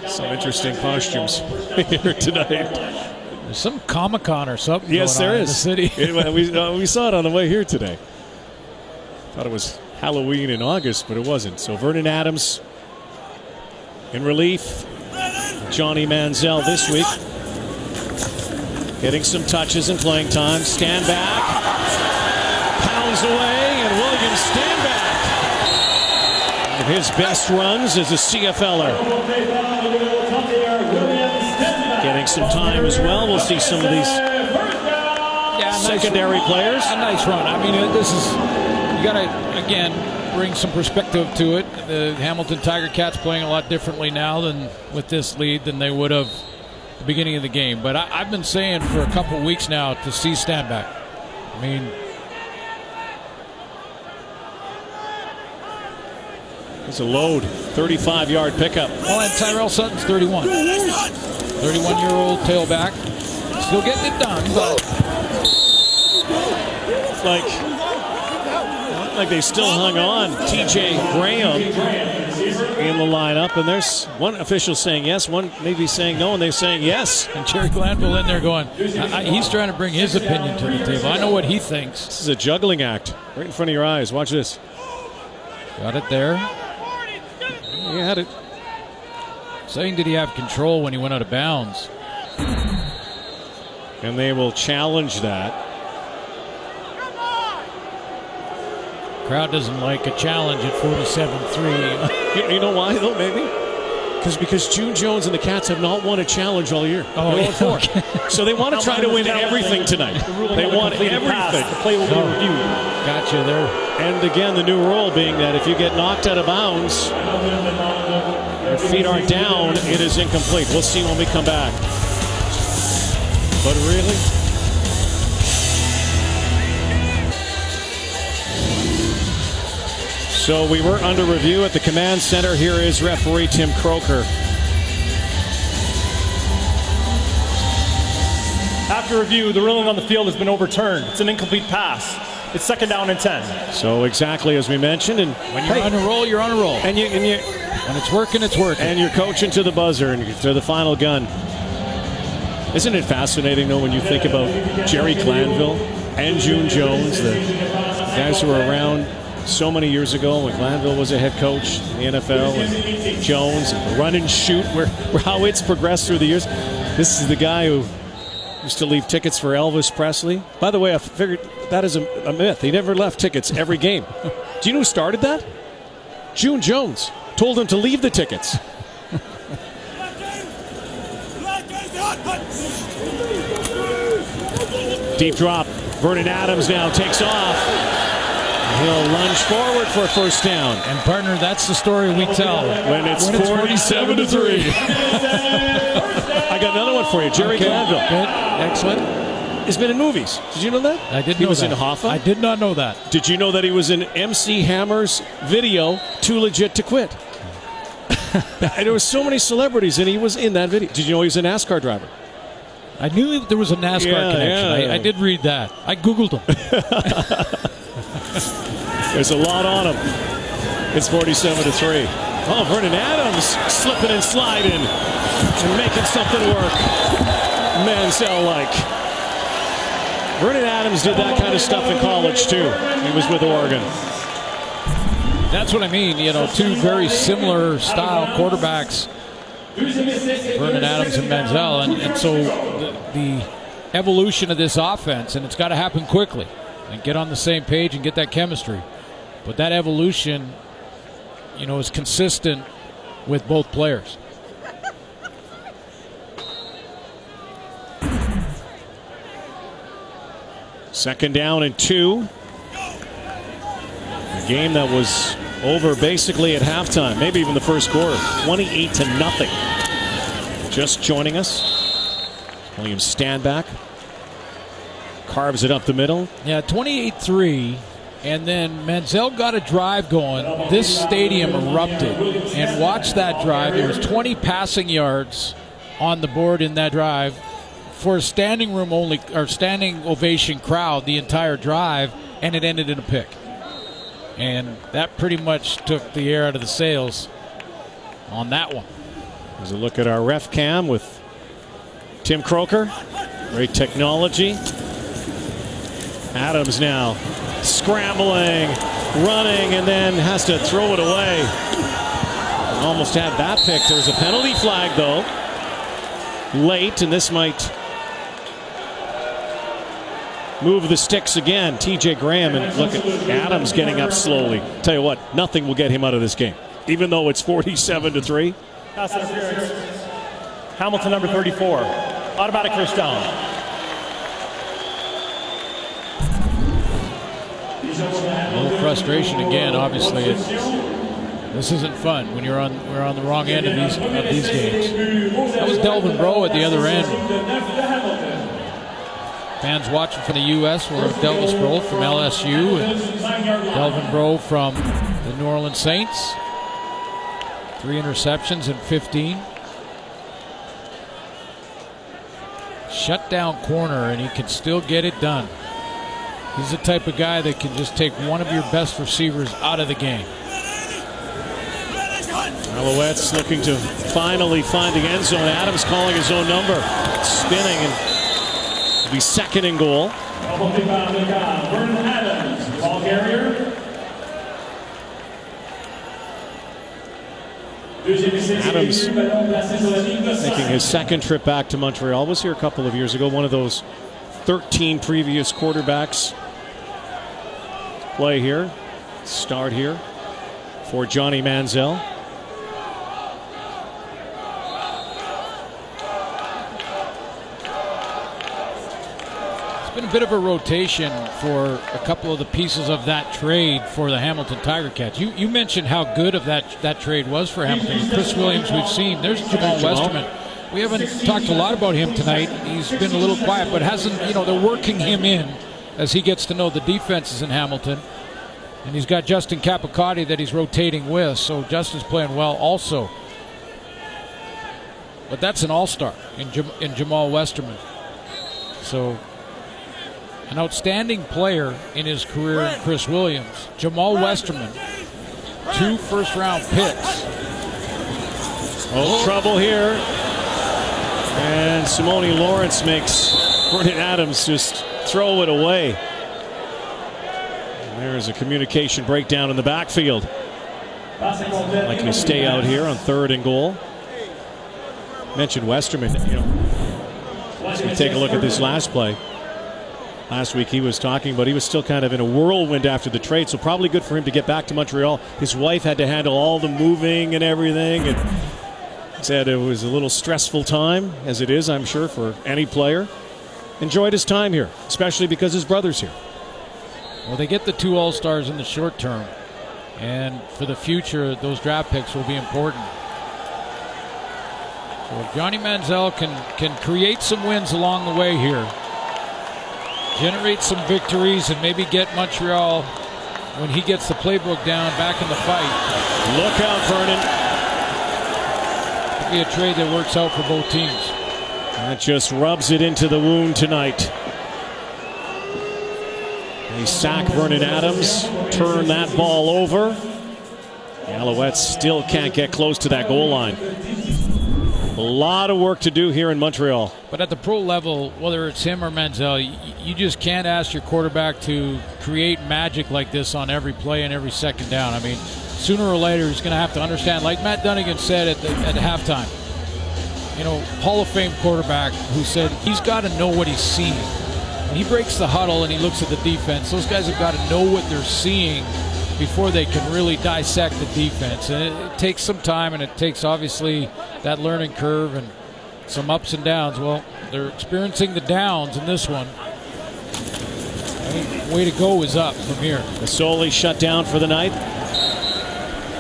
Some interesting costumes here tonight. There's some Comic-Con or something. Yes, there is. In the city. We saw it on the way here today. Thought it was Halloween in August, but it wasn't. So Vernon Adams in relief. Johnny Manziel this week getting some touches and playing time. Stand back. Pounds away, and Williams stand back. One of his best runs as a CFLer. Getting some time as well. We'll see some of these secondary players. A nice run. I mean, this is... You got to, again, bring some perspective to it. The Hamilton Tiger Cats playing a lot differently now than with this lead than they would have at the beginning of the game. But I've been saying for a couple weeks now to see stand back. I mean, it's a load. 35-yard pickup. Well, and Tyrell Sutton's 31. 31-year-old tailback. Still getting it done, but... It's like they still hung on. TJ Graham in the lineup, and there's one official saying yes, one maybe saying no, and they're saying yes. And Jerry Glanville in there going, he's trying to bring his opinion to the table. I know what he thinks. This is a juggling act right in front of your eyes. Watch this. Got it there. He had it. Saying did he have control when he went out of bounds? And they will challenge that. Crowd doesn't like a challenge at 47-3. You know why, though, maybe? Because June Jones and the Cats have not won a challenge all year. Oh, yeah. Okay. So they want to try to win everything tonight. They want everything. The play will be reviewed. Gotcha there. And again, the new rule being that if you get knocked out of bounds, your feet aren't down, it is incomplete. We'll see when we come back. But really? So we were under review at the command center. Here is referee Tim Croker. After review, the ruling on the field has been overturned. It's an incomplete pass. It's 2nd down and 10. So exactly as we mentioned, and when you're on a roll, you're on a roll. And when it's working, it's working. And you're coaching to the buzzer and to the final gun. Isn't it fascinating, though, when you think about Jerry Glanville and June Jones, the guys who were around so many years ago when Glanville was a head coach in the NFL, and Jones, and the run and shoot, where how it's progressed through the years. This is the guy who used to leave tickets for Elvis Presley. By the way, I figured that is a myth. He never left tickets every game. Do you know who started that? June Jones told him to leave the tickets. Deep drop. Vernon Adams now takes off. He'll lunge forward for a first down. And partner, that's the story we tell when it's 47-3. I got another one for you. Jerry Glanville. Good. Excellent. He's been in movies. Did you know that? I did know that. He was in Hoffa. I did not know that. Did you know that he was in MC Hammer's video, Too Legit to Quit? And there were so many celebrities, and he was in that video. Did you know he was a NASCAR driver? I knew there was a NASCAR connection. Yeah. I did read that. I Googled him. There's a lot on him. It's 47-3. Oh, Vernon Adams slipping and sliding and making something work. Mansell-like. Vernon Adams did that kind of stuff in college, too. He was with Oregon. That's what I mean. You know, two very similar style quarterbacks, Vernon Adams and Mansell. And so the evolution of this offense, and it's got to happen quickly and get on the same page and get that chemistry. But that evolution, you know, is consistent with both players. Second down and 2. A game that was over basically at halftime, maybe even the first quarter. 28-0. Just joining us, William Standback carves it up the middle. Yeah, 28-3. And then Mansell got a drive going. This stadium erupted. And watch that drive. There was 20 passing yards on the board in that drive for a standing room only, or standing ovation crowd the entire drive, and it ended in a pick. And that pretty much took the air out of the sails on that one. There's a look at our ref cam with Tim Croker. Great technology. Adams now scrambling, running, and then has to throw it away. Almost had that pick. There's a penalty flag, though, late, and this might move the sticks again. TJ Graham, and look at Adams getting up slowly. Tell you what, nothing will get him out of this game, even though it's 47-3. Pass interference. Hamilton, number 34. Automatic first down. A little frustration again. Obviously, this isn't fun when we're on the wrong end of these games. That was Delvin Breaux at the other end. Fans watching from the U.S. were Delvis Breaux from LSU and Delvin Breaux from the New Orleans Saints. 3 interceptions in 15. Shut down corner, and he can still get it done. He's the type of guy that can just take one of your best receivers out of the game. Alouettes looking to finally find the end zone. Adams calling his own number. Spinning, and it'll be 2nd and goal. Adams making his 2nd trip back to Montreal. Was here a couple of years ago. One of those 13 previous quarterbacks play here, start here for Johnny Manziel. It's been a bit of a rotation for a couple of the pieces of that trade for the Hamilton Tiger Cats. You mentioned how good of that trade was for Hamilton. Chris Williams, we've seen. There's Jamal Westerman. We haven't talked a lot about him tonight. He's been a little quiet, but hasn't, they're working him in as he gets to know the defenses in Hamilton. And he's got Justin Capicotti that he's rotating with, so Justin's playing well also. But that's an all-star in Jamal Westerman. So an outstanding player in his career in Chris Williams. Jamal Westerman, 2 first-round picks. Oh, trouble here. And Simone Lawrence makes Vernon Adams just throw it away. And there's a communication breakdown in the backfield. Likely stay out here on 3rd and goal. Mentioned Westerman, as we take a look at this last play. Last week he was talking, but he was still kind of in a whirlwind after the trade, so probably good for him to get back to Montreal. His wife had to handle all the moving and everything, and said it was a little stressful time, as it is, I'm sure, for any player. Enjoyed his time here, especially because his brother's here. Well, they get the 2 All-Stars in the short term, and for the future, those draft picks will be important. So if Johnny Manziel can create some wins along the way here, generate some victories, and maybe get Montreal, when he gets the playbook down, back in the fight. Look out, Vernon. It'll be a trade that works out for both teams. That just rubs it into the wound tonight. They sack Vernon Adams, turn that ball over. The Alouettes still can't get close to that goal line. A lot of work to do here in Montreal. But at the pro level, whether it's him or Manziel, you just can't ask your quarterback to create magic like this on every play and every second down. I mean, sooner or later he's going to have to understand, like Matt Dunnigan said at halftime, Hall of Fame quarterback who said he's got to know what he's seeing. When he breaks the huddle and he looks at the defense, those guys have got to know what they're seeing before they can really dissect the defense. And it takes some time, and it takes obviously that learning curve and some ups and downs. Well, they're experiencing the downs in this one. I think way to go is up from here. Masoli shut down for the night.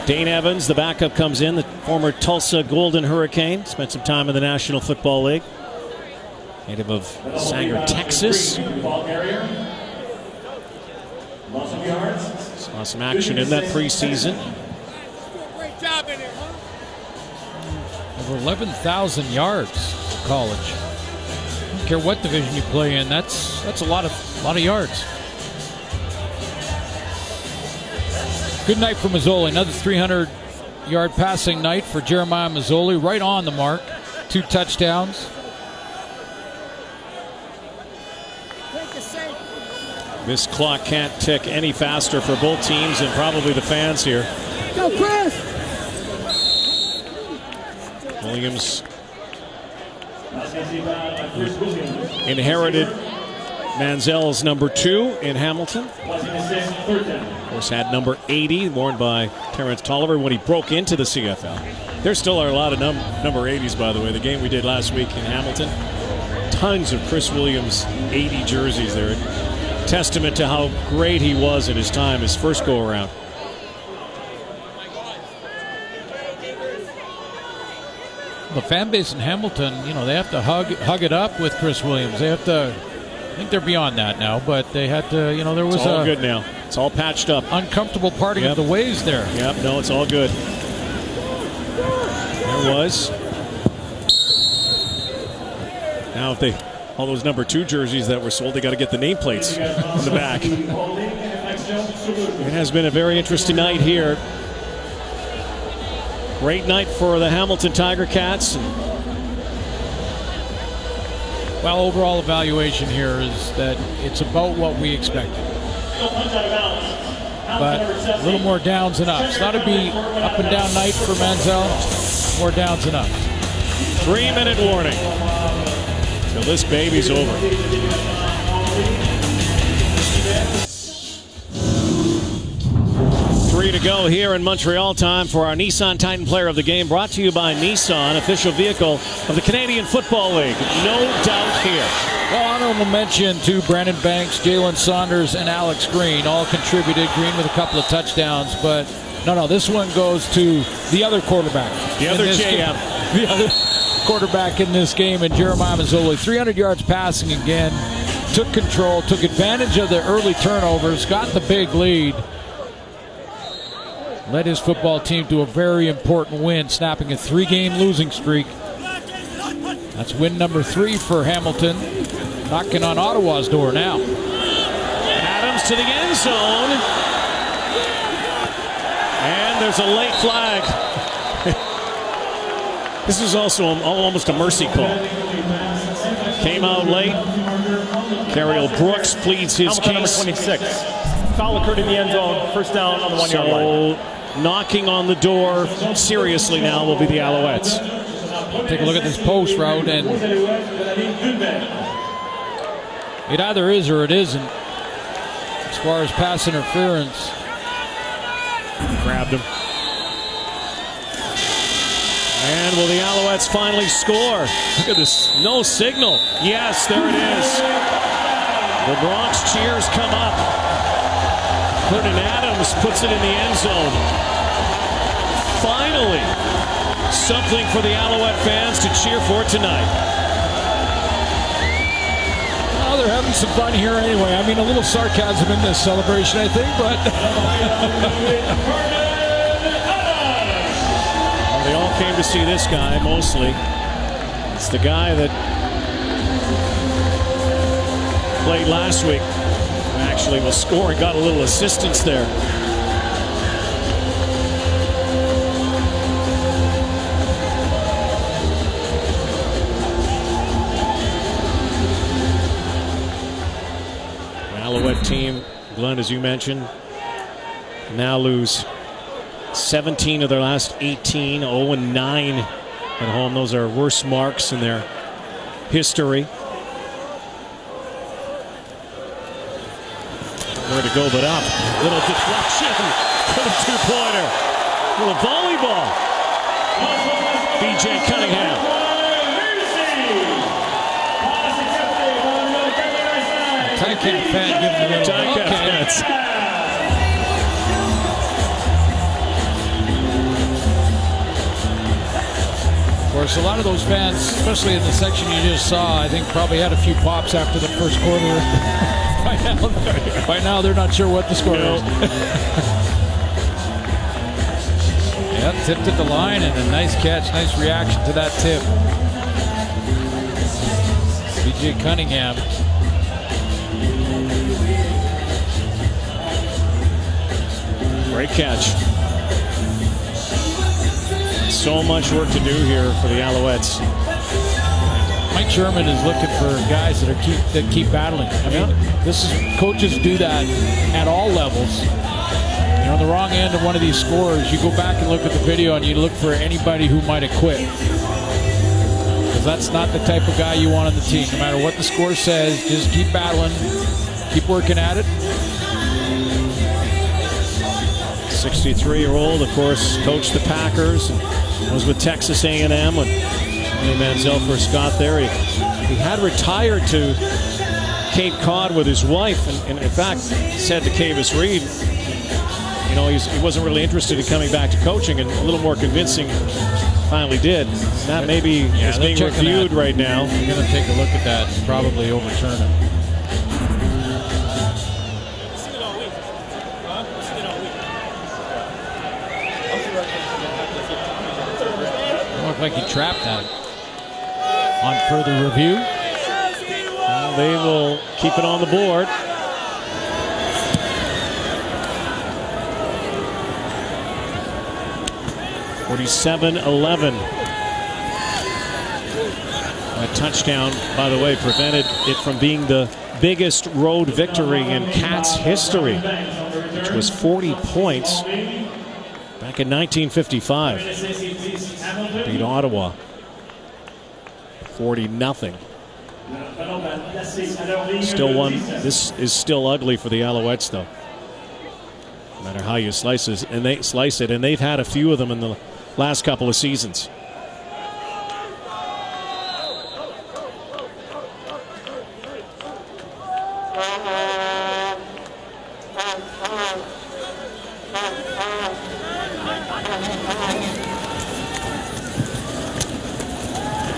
Dane Evans, the backup, comes in, the former Tulsa Golden Hurricane. Spent some time in the National Football League. Native of Sanger, Texas. Saw some action in that preseason. Great job in there, huh? Over 11,000 yards in college. I don't care what division you play in. That's a lot of yards. Good night for Mazzoli. Another 300-yard passing night for Jeremiah Mazzoli. Right on the mark. 2 touchdowns. This clock can't tick any faster for both teams and probably the fans here. Go, Chris! Williams inherited Manziel's number 2 in Hamilton. Of course, had number 80, worn by Terrence Tolliver when he broke into the CFL. There still are a lot of number 80s, by the way. The game we did last week in Hamilton, tons of Chris Williams 80 jerseys there. Testament to how great he was in his time, his first go-around. The fan base in Hamilton, they have to hug it up with Chris Williams. They have to, I think they're beyond that now, but they had to, there was it's all good now. It's all patched up. Uncomfortable parting of the ways there. Yep, no, it's all good. There was. Now if all those number 2 jerseys that were sold, they got to get the nameplates on the back. It has been a very interesting night here. Great night for the Hamilton Tiger Cats. Well, overall evaluation here is that it's about what we expected. But a little more downs than ups. Not to be up and down night for Manziel. More downs than ups. 3-minute warning. So this baby's over. 3 to go here in Montreal. Time for our Nissan Titan Player of the Game, brought to you by Nissan, official vehicle of the Canadian Football League. No doubt here. Well, honorable mention to Brandon Banks, Jalen Saunders, and Alex Green. All contributed. Green with a couple of touchdowns, but no, this one goes to the other quarterback. The other JM. The other quarterback in this game, and Jeremiah Mazzoli. 300 yards passing again. Took control, took advantage of the early turnovers, got the big lead. Led his football team to a very important win, snapping a 3-game losing streak. That's win number 3 for Hamilton, knocking on Ottawa's door now. to the end zone. And there's a late flag. This is also almost a mercy call. Came out late. Cariel Brooks pleads his Hamilton, case. Number 26. Foul occurred in the end zone. First down on the 1 yard line. Knocking on the door seriously now will be the Alouettes. Take a look at this post route, and it either is or it isn't as far as pass interference. Grabbed him. And will the Alouettes finally score? Look at this. No signal. Yes, there it is. The Bronx cheers come up. Vernon Adams puts it in the end zone. Finally, something for the Alouette fans to cheer for tonight. Well, they're having some fun here anyway. I mean, a little sarcasm in this celebration, I think, but well, they all came to see this guy, mostly. It's the guy that played last week. Actually was scoring, got a little assistance there. Alouette team, Glenn, as you mentioned, now lose 17 of their last 18, 0-9 at home. Those are worst marks in their history. Where to go but up. Little deflection for the two-pointer. Little volleyball. B.J. Cunningham. Ticat fan giving the little Ticat. Of course, a lot of those fans, especially in the section you just saw, I think probably had a few pops after the first quarter. By now, they're not sure what the score is. Yeah, tipped at the line, and a nice catch, nice reaction to that tip. B.J. Cunningham. Great catch. So much work to do here for the Alouettes. Mike Sherman is looking for guys that keep battling. I mean, coaches do that at all levels. You're on the wrong end of one of these scores, you go back and look at the video and you look for anybody who might have quit. Because that's not the type of guy you want on the team. No matter what the score says, just keep battling, keep working at it. 63-year-old, of course, coached the Packers and was with Texas A&M when Manziel first got there. He had retired to Cape Cod with his wife, and in fact said to Cavis Reed, you know, he wasn't really interested in coming back to coaching, and a little more convincing finally did. That maybe is being reviewed right now. They're going to take a look at that and probably overturn it. Looked like he trapped that. On further review, well, they will keep it on the board. (47-11). That touchdown, by the way, prevented it from being the biggest road victory in Cats history, which was 40 points back in 1955. Beat Ottawa 40-0. Still one. This is still ugly for the Alouettes, though. No matter how you slice it, and they've had a few of them in the last couple of seasons.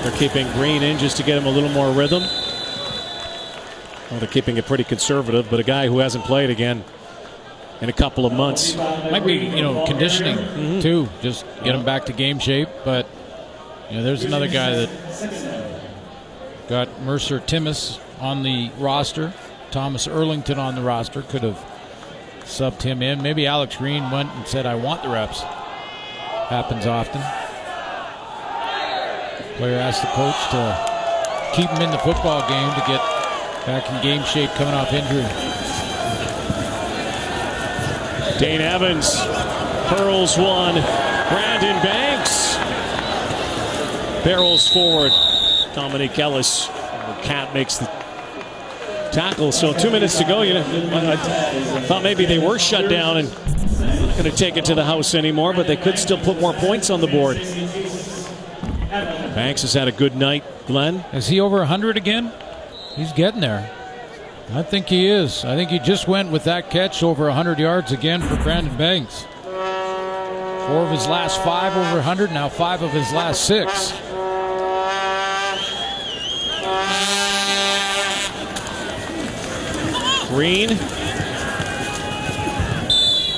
They're keeping Green in just to get him a little more rhythm. Well, they're keeping it pretty conservative, but a guy who hasn't played again in a couple of months. Might be, conditioning too. Just get him back to game shape. But there's another guy that got Mercer Timmis on the roster. Thomas Erlington on the roster. Could have subbed him in. Maybe Alex Green went and said, I want the reps. Happens often. Player asked the coach to keep him in the football game to get back in game shape coming off injury. Dane Evans hurls one. Brandon Banks barrels forward. Dominic Ellis, Cat makes the tackle. So 2 minutes to go. I thought maybe they were shut down and not going to take it to the house anymore, but they could still put more points on the board. Banks has had a good night, Glenn. Is he over 100 again? He's getting there. I think he is. I think he just went with that catch over 100 yards again for Brandon Banks. 4 of his last 5 over 100, now 5 of his last 6. Green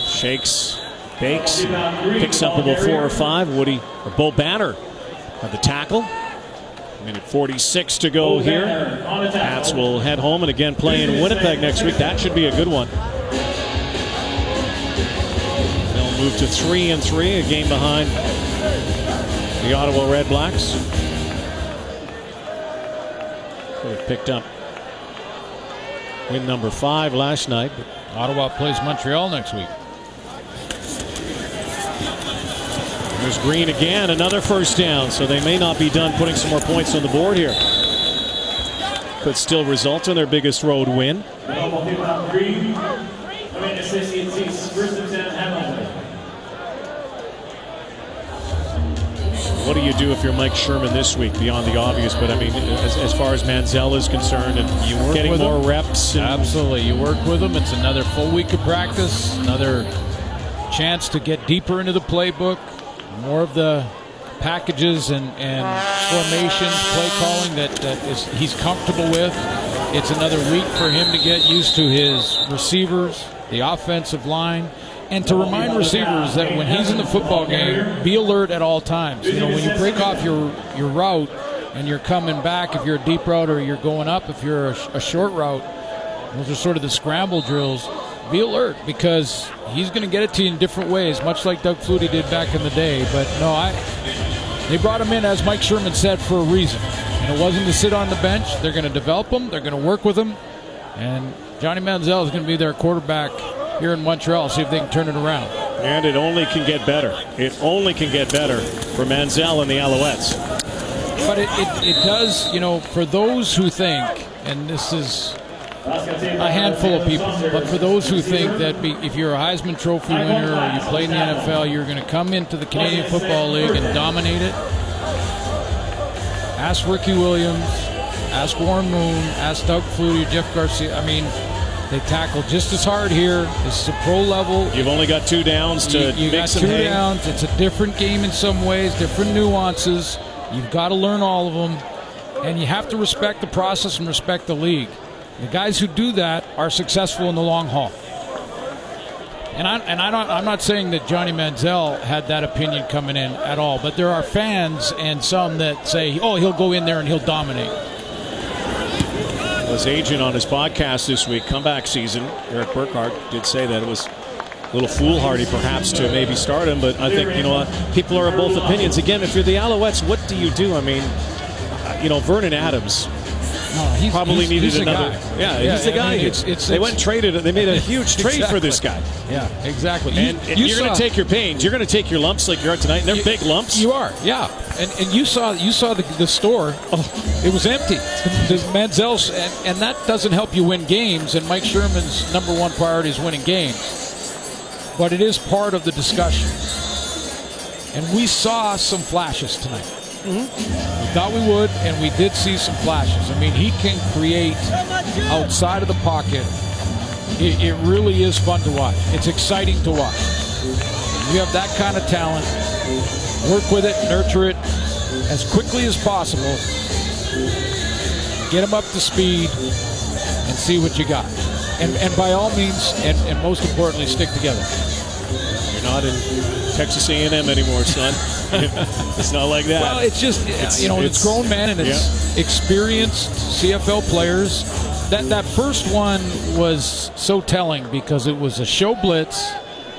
shakes, bakes, picks up about 4 or 5. Woody or Bo Banner at the tackle. Minute 46 to go here. Pats will head home and again play in Winnipeg next week. That should be a good one. They'll move to 3-3, a game behind the Ottawa Red Blacks. Could have picked up win number 5 last night. But Ottawa plays Montreal next week. There's Green again, another first down, so they may not be done putting some more points on the board here. Could still result in their biggest road win. What do you do if you're Mike Sherman this week, beyond the obvious? But I mean, as far as Manziel is concerned, and you work getting with more him. reps. Absolutely, you work with them. It's another full week of practice, another chance to get deeper into the playbook, more of the packages and formations, play calling that he's comfortable with. It's another week for him to get used to his receivers, the offensive line, and to remind receivers that when he's in the football game, be alert at all times. You know, when you break off your route and you're coming back, if you're a deep route or you're going up, if you're a short route, those are sort of the scramble drills. Be alert, because he's going to get it to you in different ways, much like Doug Flutie did back in the day. But no, they brought him in, as Mike Sherman said, for a reason. And it wasn't to sit on the bench. They're going to develop him. They're going to work with him. And Johnny Manziel is going to be their quarterback here in Montreal, see if they can turn it around. And it only can get better. It only can get better for Manziel and the Alouettes. But it does, you know, for those who think, and this is a handful of people, but for those who think that if you're a Heisman Trophy winner or you play in the NFL, you're going to come into the Canadian Football League and dominate it. Ask Ricky Williams, ask Warren Moon, ask Doug Flutie, Jeff Garcia. I mean, they tackle just as hard here. This is a pro level. You've only got 2 downs to you make some hay. 2 hay. downs. It's a different game in some ways, different nuances. You've got to learn all of them, and you have to respect the process and respect the league. The guys who do that are successful in the long haul. And I'm not saying that Johnny Manziel had that opinion coming in at all, but there are fans and some that say, oh, he'll go in there and he'll dominate. His agent on his podcast this week, comeback season, Eric Burkhart, did say that it was a little foolhardy perhaps to maybe start him, but I think, you know what, people are of both opinions. Again, if you're the Alouettes, what do you do? I mean, you know, Vernon Adams probably needed another. Yeah, he's the guy. I mean, they went and traded. They made a huge trade for this guy. Yeah, exactly. And you're going to take your pains. You're going to take your lumps like you are tonight. And they're big lumps. You are, yeah. And you saw the store. Oh, it was empty. The Manziel's, and that doesn't help you win games. And Mike Sherman's number 1 priority is winning games. But it is part of the discussion. And we saw some flashes tonight. We thought we would, and we did see some flashes. I mean, he can create outside of the pocket. It really is fun to watch. It's exciting to watch. You have that kind of talent. Work with it, nurture it as quickly as possible. Get him up to speed and see what you got. And by all means, and most importantly, stick together. You're not in Texas A&M anymore, son. It's not like that. Well, it's just, it's grown men and it's experienced CFL players That first one was so telling because it was a show blitz.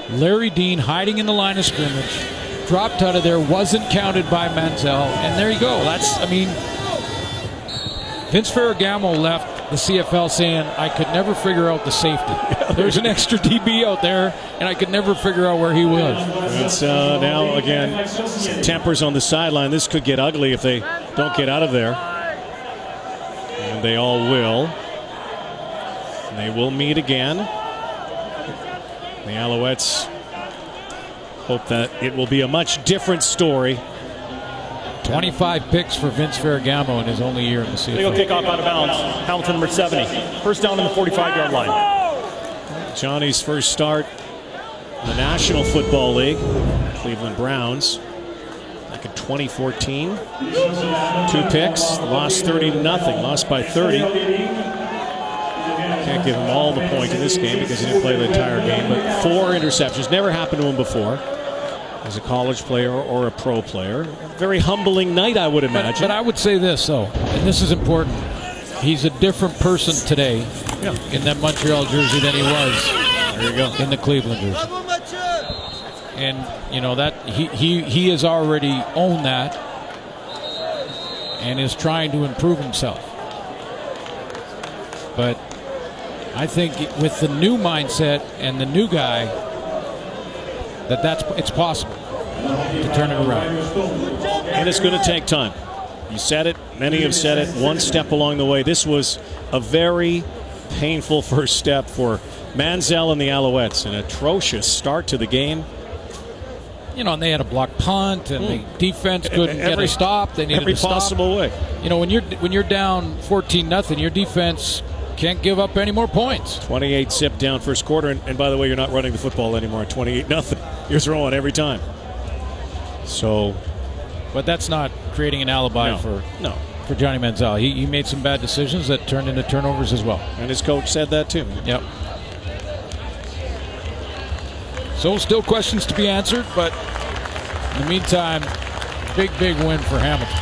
Larry Dean hiding in the line of scrimmage, dropped out of there, wasn't counted by Manziel, and there you go. Vince Ferragamo left the CFL saying, I could never figure out the safety. There's an extra DB out there, and I could never figure out where he was. It's now, again, tempers on the sideline. This could get ugly if they don't get out of there. And they all will. And they will meet again. The Alouettes hope that it will be a much different story. 25 picks for Vince Ferragamo in his only year in the CFL. Legal kickoff out of bounds. Hamilton number 70. First down on the 45-yard line. Johnny's first start in the National Football League. Cleveland Browns. Back in 2014. 2 picks. Lost 30-0. Lost by 30. Can't give him all the point in this game because he didn't play the entire game. But 4 interceptions. Never happened to him before. As a college player or a pro player. Very humbling night, I would imagine. But I would say this, though, and this is important. He's a different person today in that Montreal jersey than he was there you go. in the Cleveland jersey. And, you know, that he has already owned that and is trying to improve himself. But I think with the new mindset and the new guy, it's possible to turn it around. And it's going to take time. You said it. Many have said it. One step along the way. This was a very painful first step for Manziel and the Alouettes. An atrocious start to the game. You know, and they had a blocked punt, and the defense couldn't get a stop. They needed every to stop. possible way. You know, when you're down 14-0, your defense can't give up any more points. 28-zip down first quarter, and by the way, you're not running the football anymore at 28-0. You're throwing every time. So, but that's not creating an alibi for Johnny Manziel. He made some bad decisions that turned into turnovers as well. And his coach said that too. Yep. So still questions to be answered, but in the meantime, big win for Hamilton.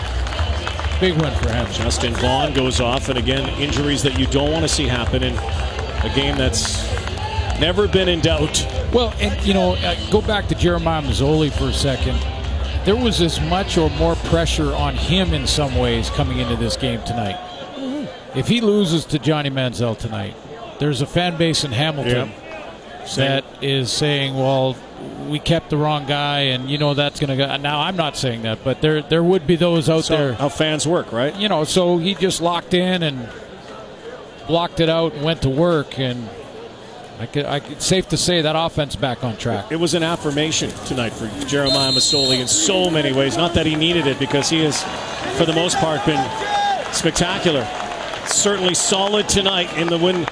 Big win for Hamilton. Justin Vaughn goes off, and again, injuries that you don't want to see happen in a game that's never been in doubt. Well, and you know, go back to Jeremiah Mazzoli for a second. There was as much or more pressure on him in some ways coming into this game tonight. If he loses to Johnny Manziel tonight, there's a fan base in Hamilton that is saying, well, we kept the wrong guy, and you know that's going to go. Now, I'm not saying that, but there would be those out there. How fans work, right? You know, so he just locked in and blocked it out and went to work, and it's safe to say that offense back on track. It was an affirmation tonight for Jeremiah Masoli in so many ways. Not that he needed it, because he has, for the most part, been spectacular. Certainly solid tonight in the win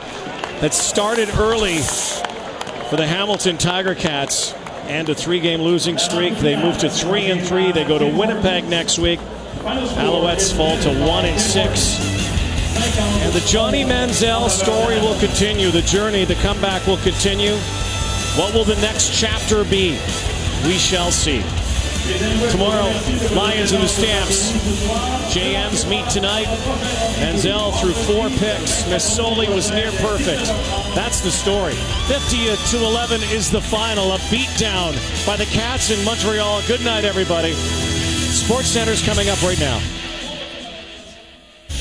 that started early for the Hamilton Tiger Cats and a 3-game losing streak. They move to 3-3. They go to Winnipeg next week. Alouettes fall to 1-6. And the Johnny Manziel story will continue. The journey, the comeback will continue. What will the next chapter be? We shall see. Tomorrow, Lions and the Stamps. JMs meet tonight. Manziel threw 4 picks. Masoli was near perfect. That's the story. 50-11 is the final. A beatdown by the Cats in Montreal. Good night, everybody. SportsCenter's coming up right now.